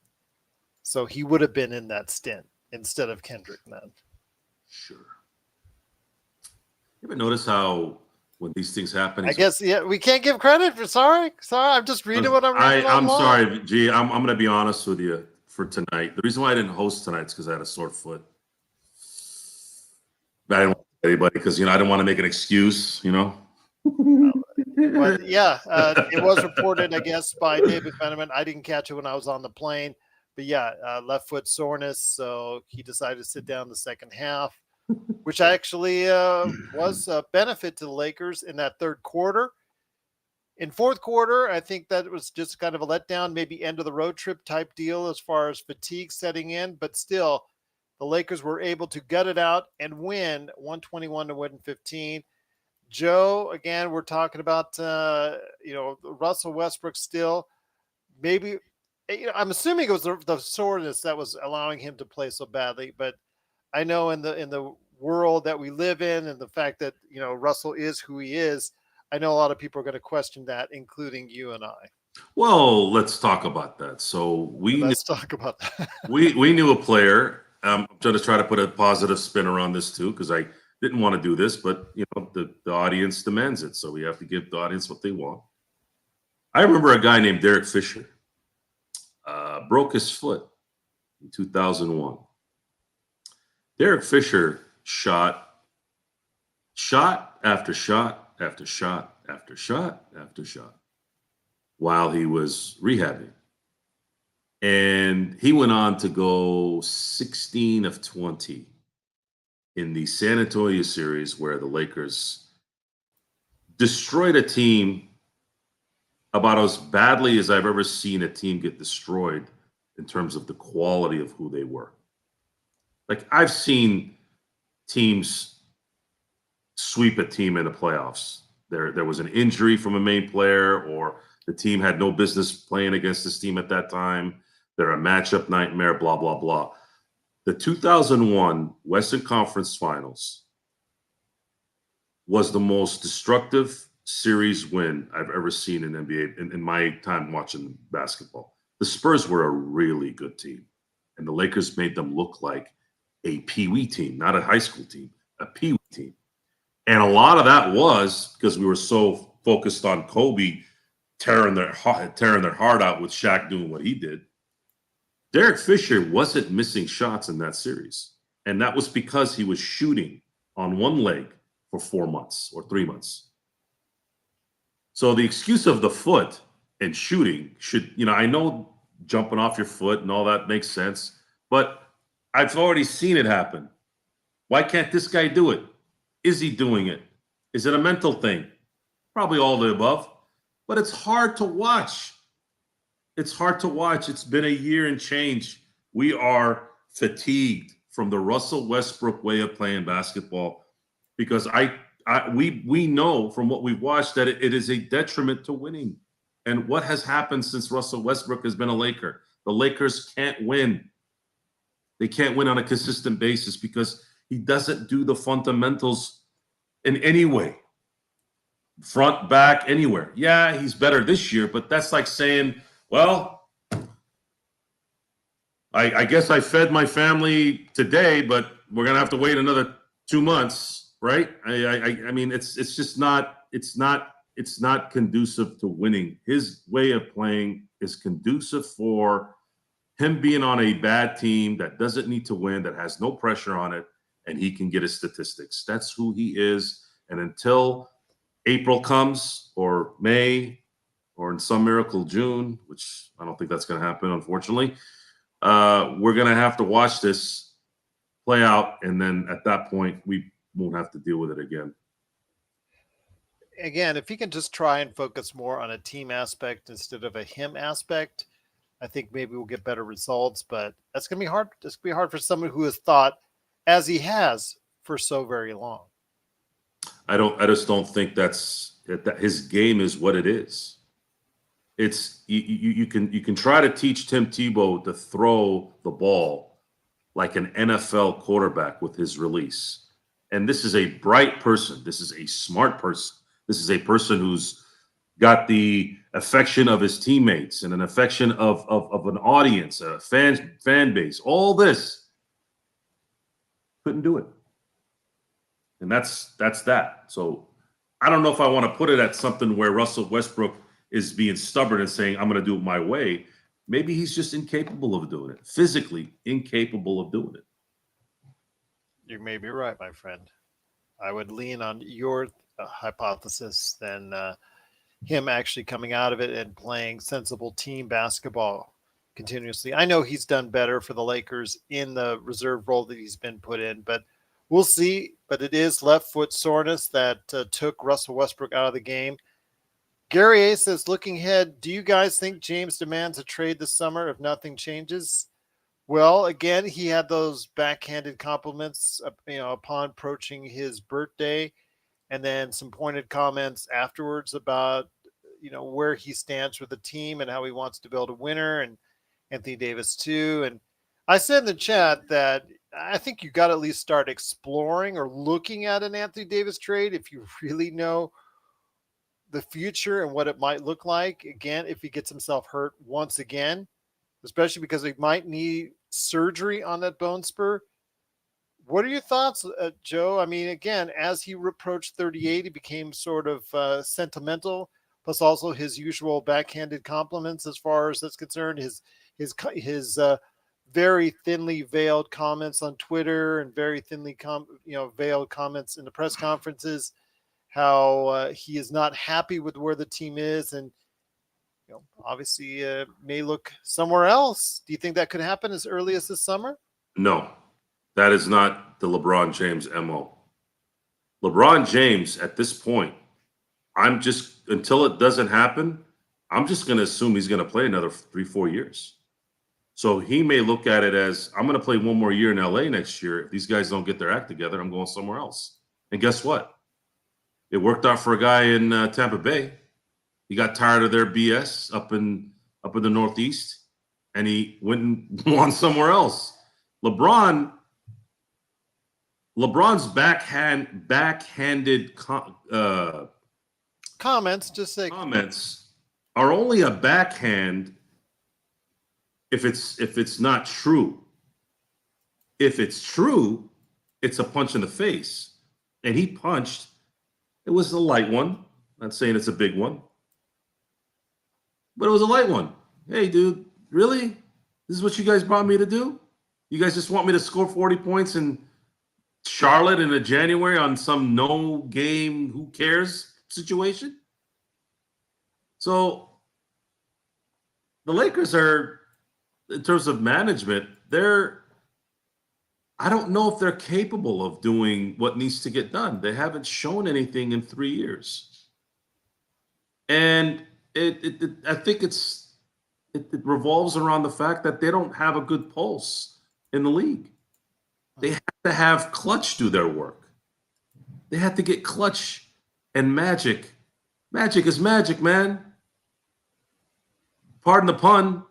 So he would have been in that stint instead of Kendrick Nunn. Sure. You ever notice how when these things happen, I guess, yeah, we can't give credit for sorry. I'm just reading what I'm reading. I'm sorry, G. I'm going to be honest with you for tonight. The reason why I didn't host tonight is because I had a sore foot. But I didn't want anybody, because, I didn't want to make an excuse, But yeah, it was reported, I guess, by David Benjamin. I didn't catch it when I was on the plane. But yeah, left foot soreness. So he decided to sit down the second half, which actually was a benefit to the Lakers in that third quarter. In fourth quarter, I think that was just kind of a letdown, maybe end of the road trip type deal as far as fatigue setting in. But still, the Lakers were able to gut it out and win 121-115. Joe, again, we're talking about, Russell Westbrook still. Maybe, I'm assuming it was the soreness that was allowing him to play so badly. But I know in the world that we live in and the fact that, Russell is who he is, I know a lot of people are going to question that, including you and I. Well, let's talk about that. So Let's talk about that. we knew a player. I'm trying to put a positive spin around this too, because I didn't want to do this, but the audience demands it, so we have to give the audience what they want. I remember a guy named Derek Fisher broke his foot in 2001. Derek Fisher shot after shot after shot after shot after shot while he was rehabbing. And he went on to go 16 of 20 in the San Antonio series, where the Lakers destroyed a team about as badly as I've ever seen a team get destroyed in terms of the quality of who they were. Like, I've seen teams sweep a team in the playoffs. There was an injury from a main player, or the team had no business playing against this team at that time. They're a matchup nightmare, blah, blah, blah. The 2001 Western Conference Finals was the most destructive series win I've ever seen in NBA in my time watching basketball. The Spurs were a really good team, and the Lakers made them look like a peewee team, not a high school team, a peewee team. And a lot of that was because we were so focused on Kobe tearing their heart out with Shaq doing what he did. Derek Fisher wasn't missing shots in that series, and that was because he was shooting on one leg for 4 months or 3 months. So the excuse of the foot and shooting should, I know jumping off your foot and all that makes sense, but I've already seen it happen. Why can't this guy do it? Is he doing it? Is it a mental thing? Probably all the above, but it's hard to watch. It's hard to watch. It's been a year and change. We are fatigued from the Russell Westbrook way of playing basketball, because we know from what we've watched that it is a detriment to winning. And what has happened since Russell Westbrook has been a Laker? The Lakers can't win. They can't win on a consistent basis because he doesn't do the fundamentals in any way. Front, back, anywhere. Yeah, he's better this year, but that's like saying, well, I guess I fed my family today, but we're gonna have to wait another 2 months, right? I mean, it's just not conducive to winning. His way of playing is conducive for him being on a bad team that doesn't need to win, that has no pressure on it, and he can get his statistics. That's who he is. And until April comes, or May, or in some miracle June, which I don't think that's going to happen, unfortunately, we're going to have to watch this play out. And then at that point, we won't have to deal with it again. Again, if he can just try and focus more on a team aspect instead of a him aspect, I think maybe we'll get better results. But that's going to be hard. It's going to be hard for someone who has thought, as he has, for so very long. I just don't think that his game is what it is. It's you can try to teach Tim Tebow to throw the ball like an NFL quarterback with his release. And this is a bright person. This is a smart person. This is a person who's got the affection of his teammates and an affection of an audience, a fan base. All this, couldn't do it. And that's that. So I don't know if I want to put it at something where Russell Westbrook is being stubborn and saying, I'm going to do it my way. Maybe he's just incapable of doing it, physically incapable of doing it. You may be right, my friend. I would lean on your hypothesis than him actually coming out of it and playing sensible team basketball continuously. I know he's done better for the Lakers in the reserve role that he's been put in, but we'll see. But it is left foot soreness that took Russell Westbrook out of the game. Gary A says, looking ahead, do you guys think James demands a trade this summer if nothing changes? Well, again, he had those backhanded compliments, upon approaching his birthday. and then some pointed comments afterwards about where he stands with the team and how he wants to build a winner, and Anthony Davis too. And I said in the chat that I think you got to at least start exploring or looking at an Anthony Davis trade if you really know the future and what it might look like. Again, if he gets himself hurt once again, especially because he might need surgery on that bone spur. What are your thoughts, Joe? I mean, again, as he approached 38, he became sort of sentimental, plus also his usual backhanded compliments as far as that's concerned. His very thinly veiled comments on Twitter and very thinly veiled comments in the press conferences. How he is not happy with where the team is, and obviously may look somewhere else. Do you think that could happen as early as this summer? No, that is not the LeBron James MO. LeBron James, at this point, until it doesn't happen, I'm just going to assume he's going to play another 3-4 years. So he may look at it as, I'm going to play one more year in LA next year. If these guys don't get their act together, I'm going somewhere else. And guess what? It worked out for a guy in Tampa Bay. He got tired of their BS up in the Northeast, and he went and won somewhere else. LeBron's backhanded comments are only a backhand if it's not true. If it's true, it's a punch in the face, and he punched. It was a light one. Not saying it's a big one, but it was a light one. Hey, dude, really? This is what you guys brought me to do? You guys just want me to score 40 points in Charlotte in January on some no game, who cares situation? So the Lakers are, in terms of management, I don't know if they're capable of doing what needs to get done. They haven't shown anything in 3 years. And I think it revolves around the fact that they don't have a good pulse in the league. They have to have Clutch do their work. They have to get Clutch and Magic. Magic is magic, man. Pardon the pun.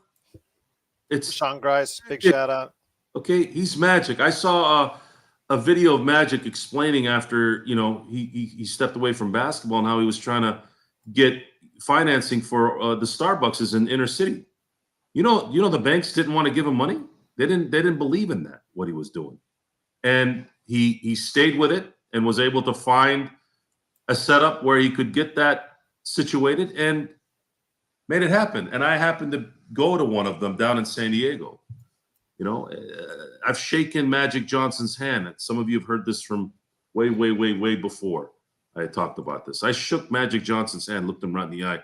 It's Sean Grice, big shout out. Okay, he's Magic. I saw a video of Magic explaining after he stepped away from basketball and how he was trying to get financing for the Starbucks in inner city. The banks didn't want to give him money. They didn't believe in that, what he was doing, and he stayed with it and was able to find a setup where he could get that situated and made it happen. And I happened to go to one of them down in San Diego. I've shaken Magic Johnson's hand. Some of you have heard this from way, way, way, way before I had talked about this. I shook Magic Johnson's hand, looked him right in the eye.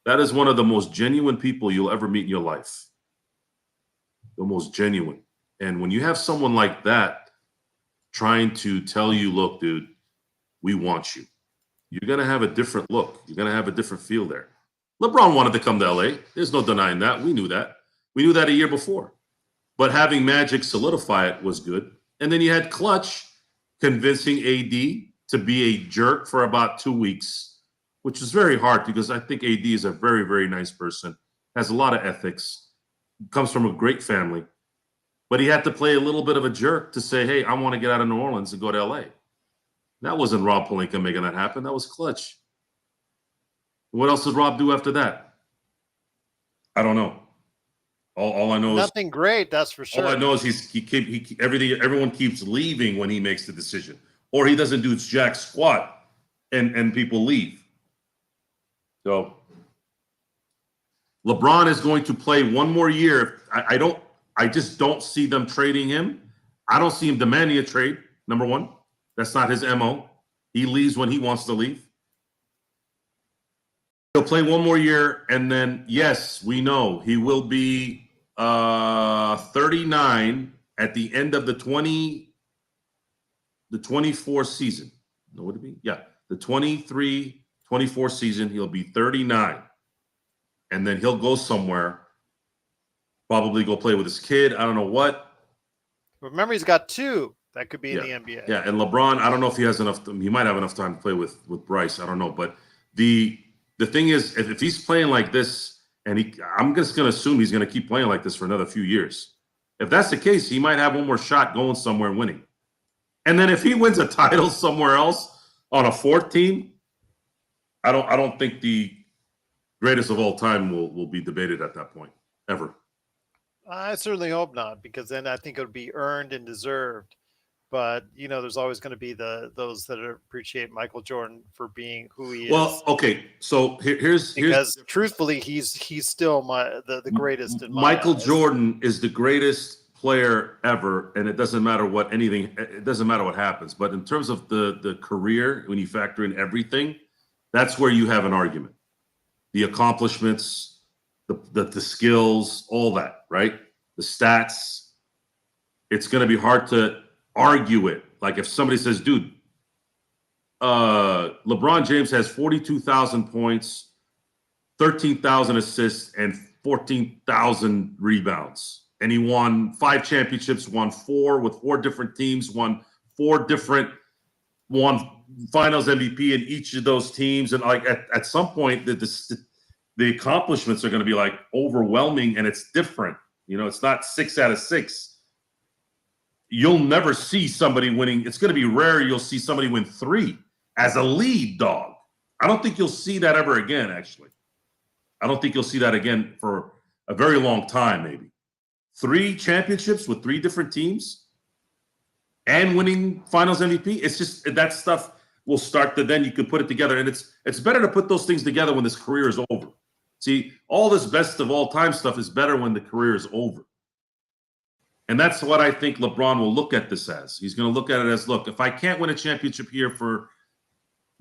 That is one of the most genuine people you'll ever meet in your life. The most genuine. And when you have someone like that trying to tell you, look, dude, we want you, you're going to have a different look. You're going to have a different feel there. LeBron wanted to come to LA. There's no denying that. We knew that. We knew that a year before. But having Magic solidify it was good. And then you had Clutch convincing AD to be a jerk for about 2 weeks, which is very hard because I think AD is a very, very nice person, has a lot of ethics, comes from a great family. But he had to play a little bit of a jerk to say, hey, I want to get out of New Orleans and go to LA. That wasn't Rob Pelinka making that happen. That was Clutch. What else did Rob do after that? I don't know. All I know is nothing great. That's for sure. All I know is everyone keeps leaving when he makes the decision, or he doesn't do jack squat, and people leave. So LeBron is going to play one more year. I just don't see them trading him. I don't see him demanding a trade. Number one, that's not his MO. He leaves when he wants to leave. He'll play one more year, and then yes, we know he will be 39 at the end of the 24 season. No, what would it be? Yeah, the 23-24 season. He'll be 39, and then he'll go somewhere. Probably go play with his kid. I don't know what. Remember, he's got two. That could be in the NBA. Yeah, and LeBron, I don't know if he has enough. He might have enough time to play with Bryce. I don't know, but the thing is, if he's playing like this, and I'm just going to assume he's going to keep playing like this for another few years. If that's the case, he might have one more shot going somewhere and winning. And then if he wins a title somewhere else on a fourth team, I don't think the greatest of all time will be debated at that point ever. I certainly hope not, because then I think it would be earned and deserved. But there's always going to be those that appreciate Michael Jordan for being who he is. Well, okay, so here's truthfully, he's still the greatest. In Michael my eyes. Jordan is the greatest player ever, and it doesn't matter what happens. But in terms of the career, when you factor in everything, that's where you have an argument. The accomplishments, the skills, all that, right? The stats. It's going to be hard to argue it. Like if somebody says, dude, LeBron James has 42,000 points, 13,000 assists, and 14,000 rebounds. And he won 5 championships, won 4 with 4 different teams, won finals MVP in each of those teams. And like at some point, the accomplishments are going to be like overwhelming, and it's different. It's not 6 out of 6. You'll never see somebody winning. It's going to be rare you'll see somebody win 3 as a lead dog. I don't think you'll see that ever again, actually. I don't think you'll see that again for a very long time, maybe. 3 championships with 3 different teams and winning finals MVP. It's just that stuff will start then you can put it together. And it's better to put those things together when this career is over. See, all this best of all time stuff is better when the career is over. And that's what I think LeBron will look at this as. He's going to look at it as, look, if I can't win a championship here for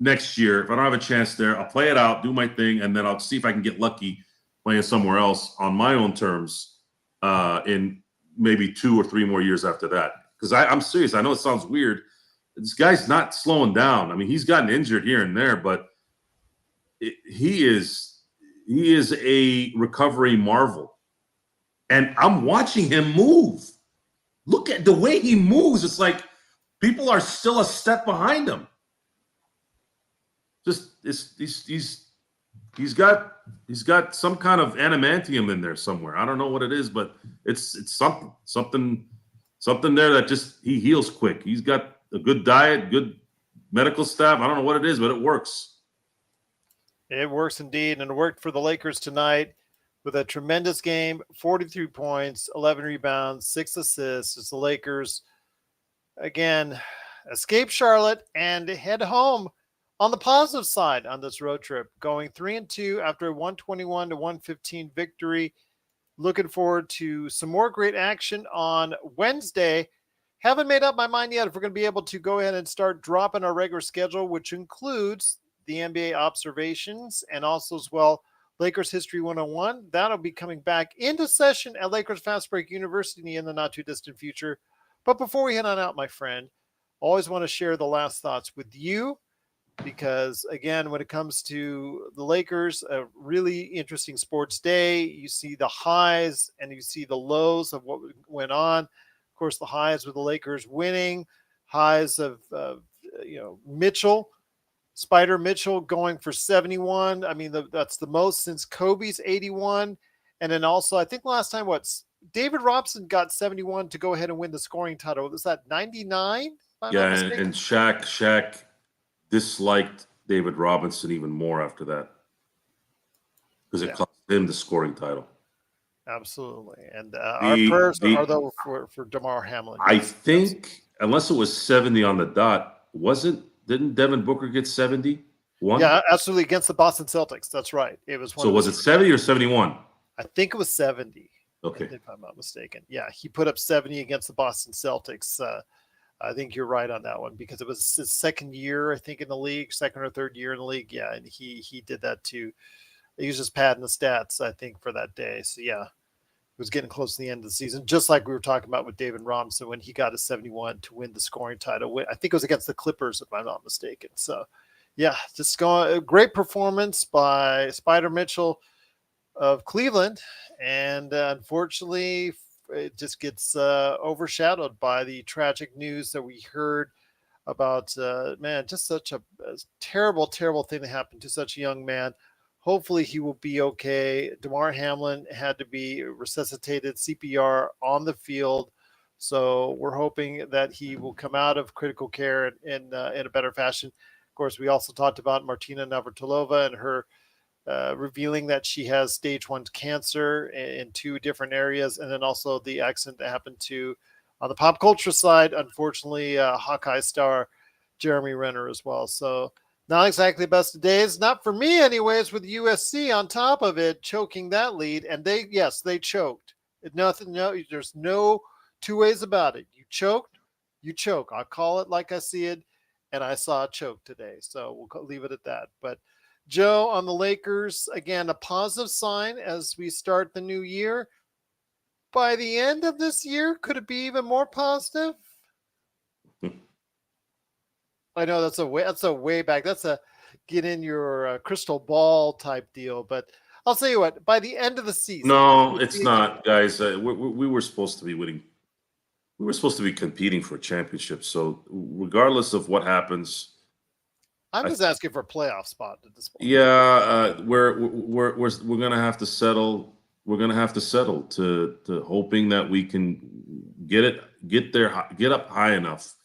next year, if I don't have a chance there, I'll play it out, do my thing, and then I'll see if I can get lucky playing somewhere else on my own terms in maybe 2 or 3 more years after that. Because I'm serious. I know it sounds weird. This guy's not slowing down. I mean, he's gotten injured here and there, but he is a recovery marvel. And I'm watching him move. Look at the way he moves. It's like people are still a step behind him. He's got some kind of adamantium in there somewhere. I don't know what it is, but it's something there that just he heals quick. He's got a good diet, good medical staff. I don't know what it is, but it works. It works indeed, and it worked for the Lakers tonight with a tremendous game, 43 points, 11 rebounds, 6 assists. As the Lakers, again, escape Charlotte and head home on the positive side on this road trip, going 3-2 after a 121-115 victory. Looking forward to some more great action on Wednesday. Haven't made up my mind yet if we're going to be able to go ahead and start dropping our regular schedule, which includes the NBA observations and also as well Lakers History 101. That'll be coming back into session at Lakers Fast Break University in the not too distant future. But before we head on out, my friend, always want to share the last thoughts with you because, again, when it comes to the Lakers, a really interesting sports day. You see the highs and you see the lows of what went on. Of course, the highs with the Lakers winning, highs of Mitchell. Spider Mitchell going for 71. I mean, that's the most since Kobe's 81. And then also, I think last time, David Robson got 71 to go ahead and win the scoring title. Was that 99? Yeah, and Shaq disliked David Robinson even more after that because it cost him the scoring title. Absolutely. And our prayers are though for DeMar Hamlin. I think, unless it was 70 on the dot, didn't Devin Booker get 71? Yeah, absolutely. Against the Boston Celtics. That's right. It was. So was it 70 or 71? I think it was 70. Okay. If I'm not mistaken. Yeah, he put up 70 against the Boston Celtics. I think you're right on that one because it was his second year, I think, in the league, second or third year in the league. Yeah, and he did that too. He was just padding the stats, I think, for that day. So, yeah, it was getting close to the end of the season, just like we were talking about with David Robinson when he got a 71 to win the scoring title. I think it was against the Clippers, if I'm not mistaken. So, yeah, just a great performance by Spider Mitchell of Cleveland. And unfortunately it just gets overshadowed by the tragic news that we heard about, man, just such a terrible, terrible thing that happened to such a young man. Hopefully he will be okay. DeMar Hamlin had to be resuscitated, CPR on the field. So we're hoping that he will come out of critical care in a better fashion. Of course, we also talked about Martina Navratilova and her revealing that she has stage 1 cancer in 2 different areas, and then also the accident that happened to, on the pop culture side, unfortunately, Hawkeye star Jeremy Renner as well. So not exactly the best of days, not for me anyways, with USC on top of it, choking that lead. And they choked. There's no two ways about it. You choked, you choke. I'll call it like I see it, and I saw a choke today. So we'll leave it at that. But Joe, on the Lakers, again, a positive sign as we start the new year. By the end of this year, could it be even more positive? I know that's a way back. That's a get in your crystal ball type deal. But I'll tell you what, by the end of the season. No, it's not, guys. We were supposed to be winning. We were supposed to be competing for a championship. So regardless of what happens, I'm just asking for a playoff spot at this point. Yeah, we're gonna have to settle. We're gonna have to settle to hoping that we can get up high enough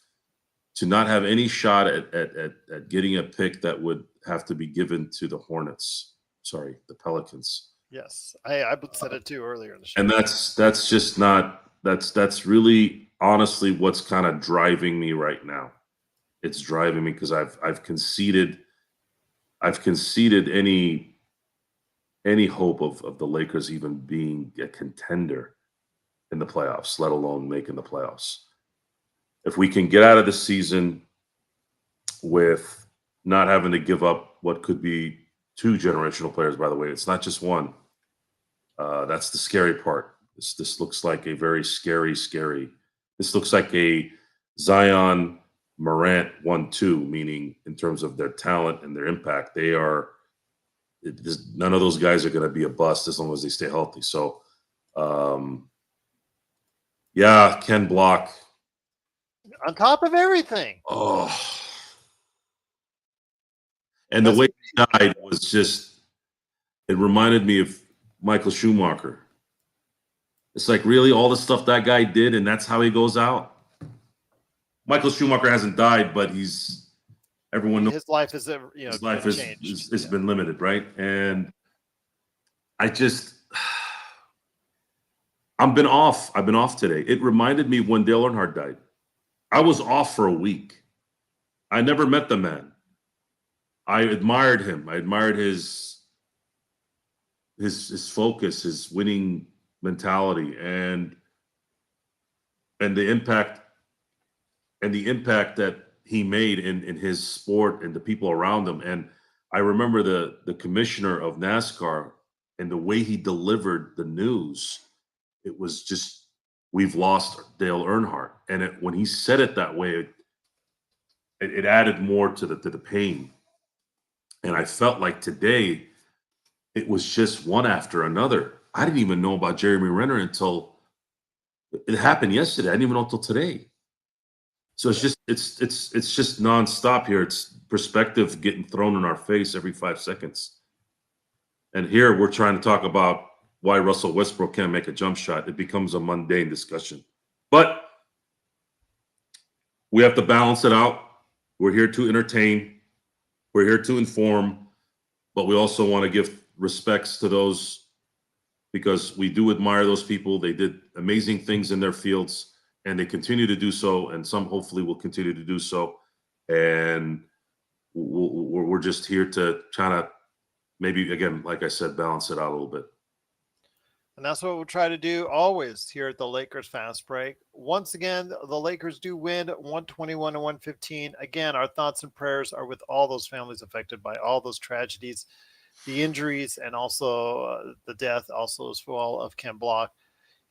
to not have any shot at getting a pick that would have to be given to the Hornets. Sorry, the Pelicans. Yes, I said it too earlier in the show. And that's just not that's really honestly what's kind of driving me right now. It's driving me because I've conceded any hope of the Lakers even being a contender in the playoffs, let alone making the playoffs. If we can get out of the season with not having to give up what could be 2 generational players, by the way, it's not just one. That's the scary part. This looks like a very scary. This looks like a Zion Morant 1-2, meaning in terms of their talent and their impact, none of those guys are going to be a bust as long as they stay healthy. So, yeah, Ken Block. On top of everything. Oh. And the way he died was just, it reminded me of Michael Schumacher. It's like, really, all the stuff that guy did, and that's how he goes out? Michael Schumacher hasn't died, but everyone knows his life is, his life has been limited, right? And I've been off today. It reminded me when Dale Earnhardt died. I was off for a week. I never met the man. I admired him. I admired his focus, his winning mentality, and the impact that he made in his sport and the people around him. And I remember the commissioner of NASCAR and the way he delivered the news. It was just, we've lost Dale Earnhardt. And when he said it that way, it added more to the pain. And I felt like today it was just one after another. I didn't even know about Jeremy Renner until it happened yesterday. I didn't even know until today. So it's just nonstop here. It's perspective getting thrown in our face every 5 seconds. And here we're trying to talk about why Russell Westbrook can't make a jump shot. It becomes a mundane discussion. But we have to balance it out. We're here to entertain. We're here to inform. But we also want to give respects to those, because we do admire those people. They did amazing things in their fields, and they continue to do so, and some hopefully will continue to do so. And we're just here to kind of maybe, again, like I said, balance it out a little bit. And that's what we'll try to do always here at the Lakers Fast Break. Once again, the Lakers do win 121-115. Again, our thoughts and prayers are with all those families affected by all those tragedies, the injuries, and also the death also as well of Ken Block.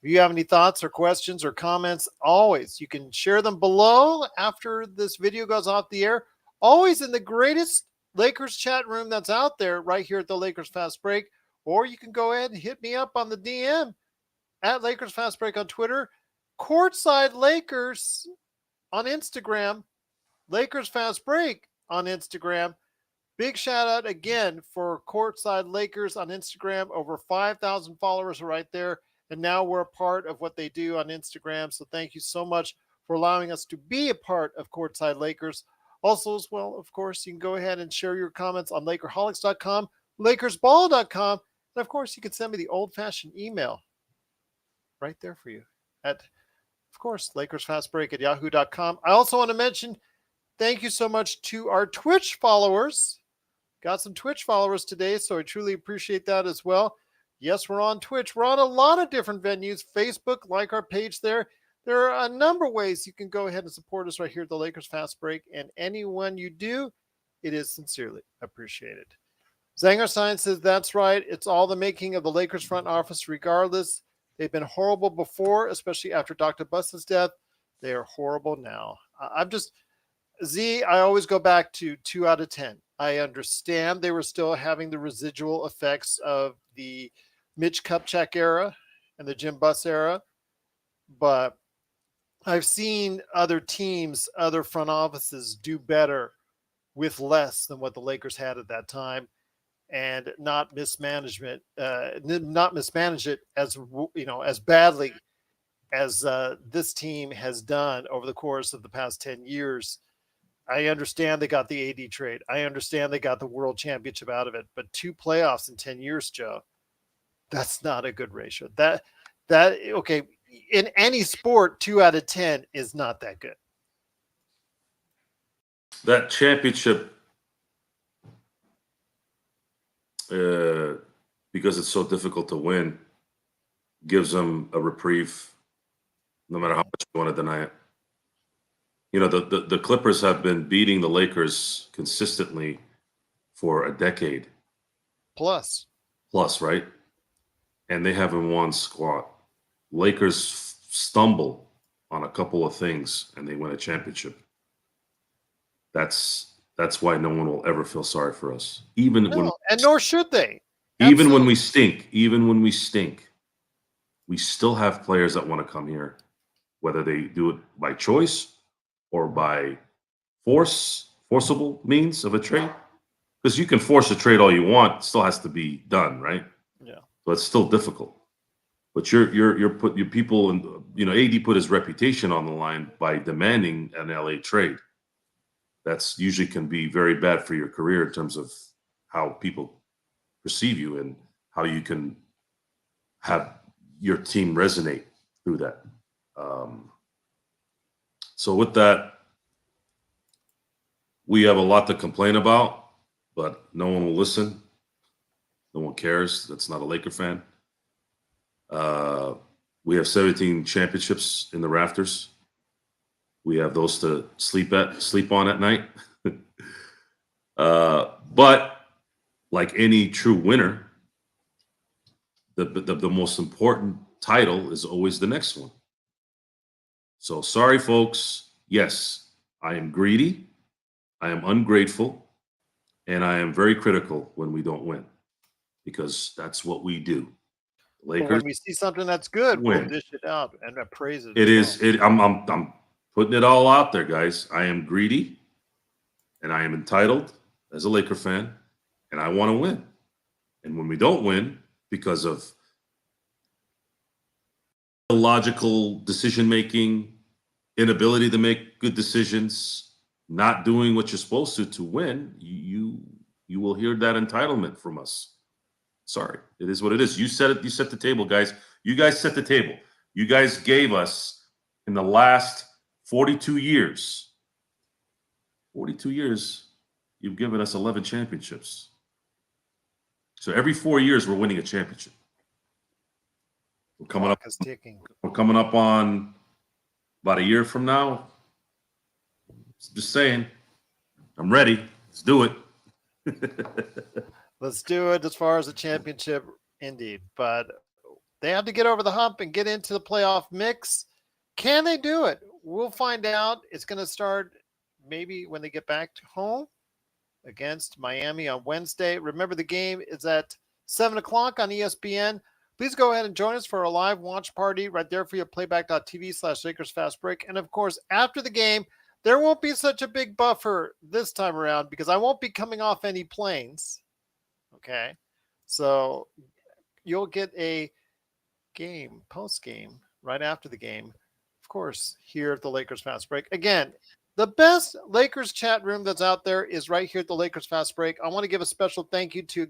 If you have any thoughts or questions or comments, always, you can share them below after this video goes off the air. Always in the greatest Lakers chat room that's out there right here at the Lakers Fast Break. Or you can go ahead and hit me up on the DM. at Lakers Fast Break on Twitter, Courtside Lakers on Instagram, Lakers Fast Break on Instagram. Big shout out again for Courtside Lakers on Instagram. Over 5,000 followers right there. And now we're a part of what they do on Instagram. So thank you so much for allowing us to be a part of Courtside Lakers. Also, as well, of course, you can go ahead and share your comments on Lakerholics.com, LakersBall.com. And of course, you can send me the old fashioned email right there for you at, of course, LakersFastBreak at yahoo.com. I also want to mention thank you so much to our Twitch followers. Got some Twitch followers today, so I truly appreciate that as well. Yes, we're on Twitch. We're on a lot of different venues. Facebook, like our page there. There are a number of ways you can go ahead and support us right here at the Lakers Fast Break. And anyone you do, it is sincerely appreciated. Zanger Science says, that's right. It's all the making of the Lakers front office regardless. They've been horrible before, especially after Dr. Buss's death. They are horrible now. I always go back to 2 out of 10. I understand they were still having the residual effects of the Mitch Kupchak era and the Jim Buss era, but I've seen other teams, other front offices do better with less than what the Lakers had at that time, and not mismanage it as as badly as this team has done over the course of the past 10 years. I understand they got the AD trade. I understand they got the world championship out of it, but 2 playoffs in 10 years, Joe, that's not a good ratio. Okay, in any sport, 2 out of 10 is not that good. That championship, because it's so difficult to win, gives them a reprieve, no matter how much you want to deny it. The Clippers have been beating the Lakers consistently for a decade. Plus, right? And they haven't won squat. Lakers stumble on a couple of things and they win a championship. That's why no one will ever feel sorry for us. Nor should they. Even when we stink, we still have players that want to come here, whether they do it by choice or by forcible means of a trade. Because you can force a trade all you want, it still has to be done, right? Yeah. So it's still difficult. But you're put your people and AD put his reputation on the line by demanding an LA trade. That's usually can be very bad for your career in terms of how people perceive you and how you can have your team resonate through that. So with that, we have a lot to complain about, but no one will listen. No one cares. That's not a Laker fan. We have 17 championships in the rafters. We have those to sleep on at night. But like any true winner, the most important title is always the next one. So sorry, folks. Yes, I am greedy. I am ungrateful. And I am very critical when we don't win, because that's what we do. Lakers, but when we see something that's good, win. We'll dish it out and praise it. I'm putting it all out there, guys. I am greedy and I am entitled as a Laker fan, and I want to win. And when we don't win because of illogical decision-making, inability to make good decisions, not doing what you're supposed to win, you will hear that entitlement from us. Sorry, it is what it is. You said it. You set the table, guys. You guys set the table. You guys gave us in the last 42 years. 42 years, you've given us 11 championships. So every 4 years, we're winning a championship. We're coming up on about a year from now. Just saying, I'm ready. Let's do it. Let's do it as far as a championship, indeed. But they have to get over the hump and get into the playoff mix. Can they do it? We'll find out. It's going to start maybe when they get back to home against Miami on Wednesday. Remember, the game is at 7 o'clock on ESPN. Please go ahead and join us for a live watch party right there for you at playback.tv/Lakers Fast Break. And of course, after the game, there won't be such a big buffer this time around because I won't be coming off any planes. Okay. So you'll get a game, post game, right after the game, of course, here at the Lakers Fast Break. Again, the best Lakers chat room that's out there is right here at the Lakers Fast Break. I want to give a special thank you to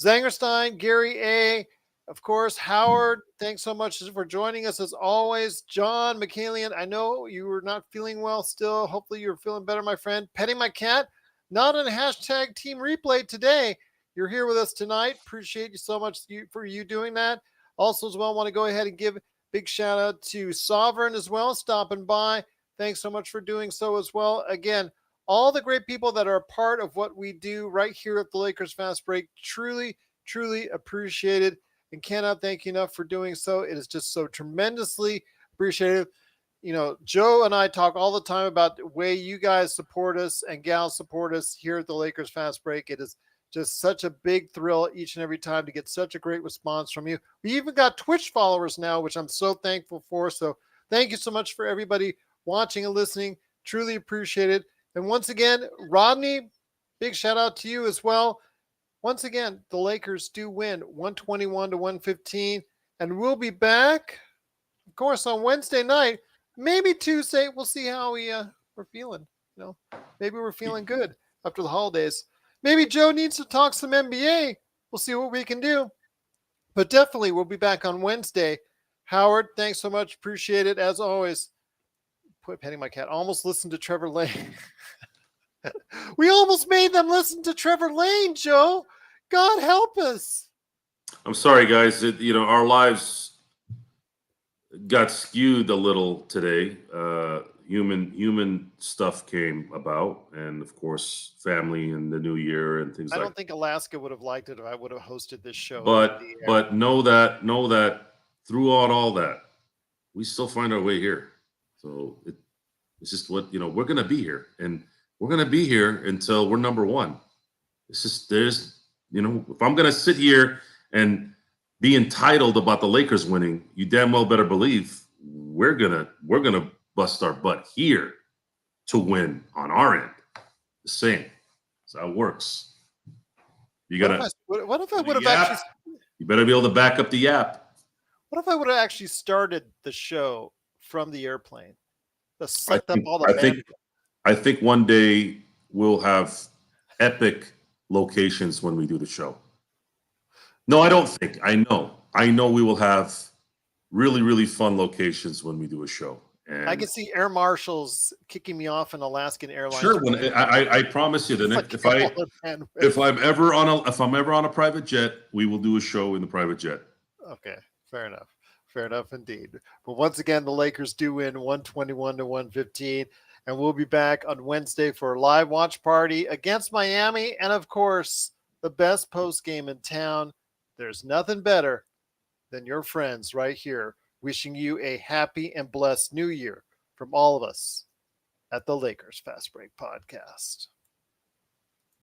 Zangerstein, Gary A., of course, Howard. Thanks so much for joining us as always. John McCallion, I know you were not feeling well still. Hopefully you're feeling better, my friend. Petting my cat, not on hashtag team replay today. You're here with us tonight. Appreciate you so much for you doing that. Also, as well, want to go ahead and give a big shout out to Sovereign as well, stopping by. Thanks so much for doing so as well. Again, all the great people that are a part of what we do right here at the Lakers Fast Break, truly, truly appreciated and cannot thank you enough for doing so. It is just so tremendously appreciated. You know, Joe and I talk all the time about the way you guys support us and gals support us here at the Lakers Fast Break. It is just such a big thrill each and every time to get such a great response from you. We even got Twitch followers now, which I'm so thankful for. So thank you so much for everybody watching and listening. Truly appreciate it. And once again, Rodney, big shout out to you as well. Once again, the Lakers do win 121-115, and we'll be back, of course, on Wednesday night, maybe Tuesday. We'll see how we're feeling. You know, maybe we're feeling good after the holidays. Maybe Joe needs to talk some NBA. We'll see what we can do. But definitely, we'll be back on Wednesday. Howard, thanks so much. Appreciate it, as always. Quit petting my cat. Almost listened to Trevor Lane. We almost made them listen to Trevor Lane, Joe. God help us. I'm sorry, guys. Our lives got skewed a little today. Human stuff came about, and of course, family and the new year and things. I don't think Alaska would have liked it if I would have hosted this show. But know that throughout all that, we still find our way here. So it's just what we're gonna be here, and we're gonna be here until we're number one. It's just if I'm gonna sit here and be entitled about the Lakers winning, you damn well better believe we're gonna bust our butt here to win on our end. The same. That's how it works. You gotta. What if I would have actually? You better be able to back up the yap. What if I would have actually started the show from the airplane? I think one day we'll have epic locations when we do the show. No, I don't think. I know we will have really, really fun locations when we do a show. And I can see air marshals kicking me off in Alaskan Airlines. Sure, I promise you that if I'm ever on a private jet, we will do a show in the private jet. Okay, fair enough indeed. But once again, the Lakers do win 121-115, and we'll be back on Wednesday for a live watch party against Miami, and of course, the best post game in town. There's nothing better than your friends right here wishing you a happy and blessed new year from all of us at the Lakers Fast Break Podcast.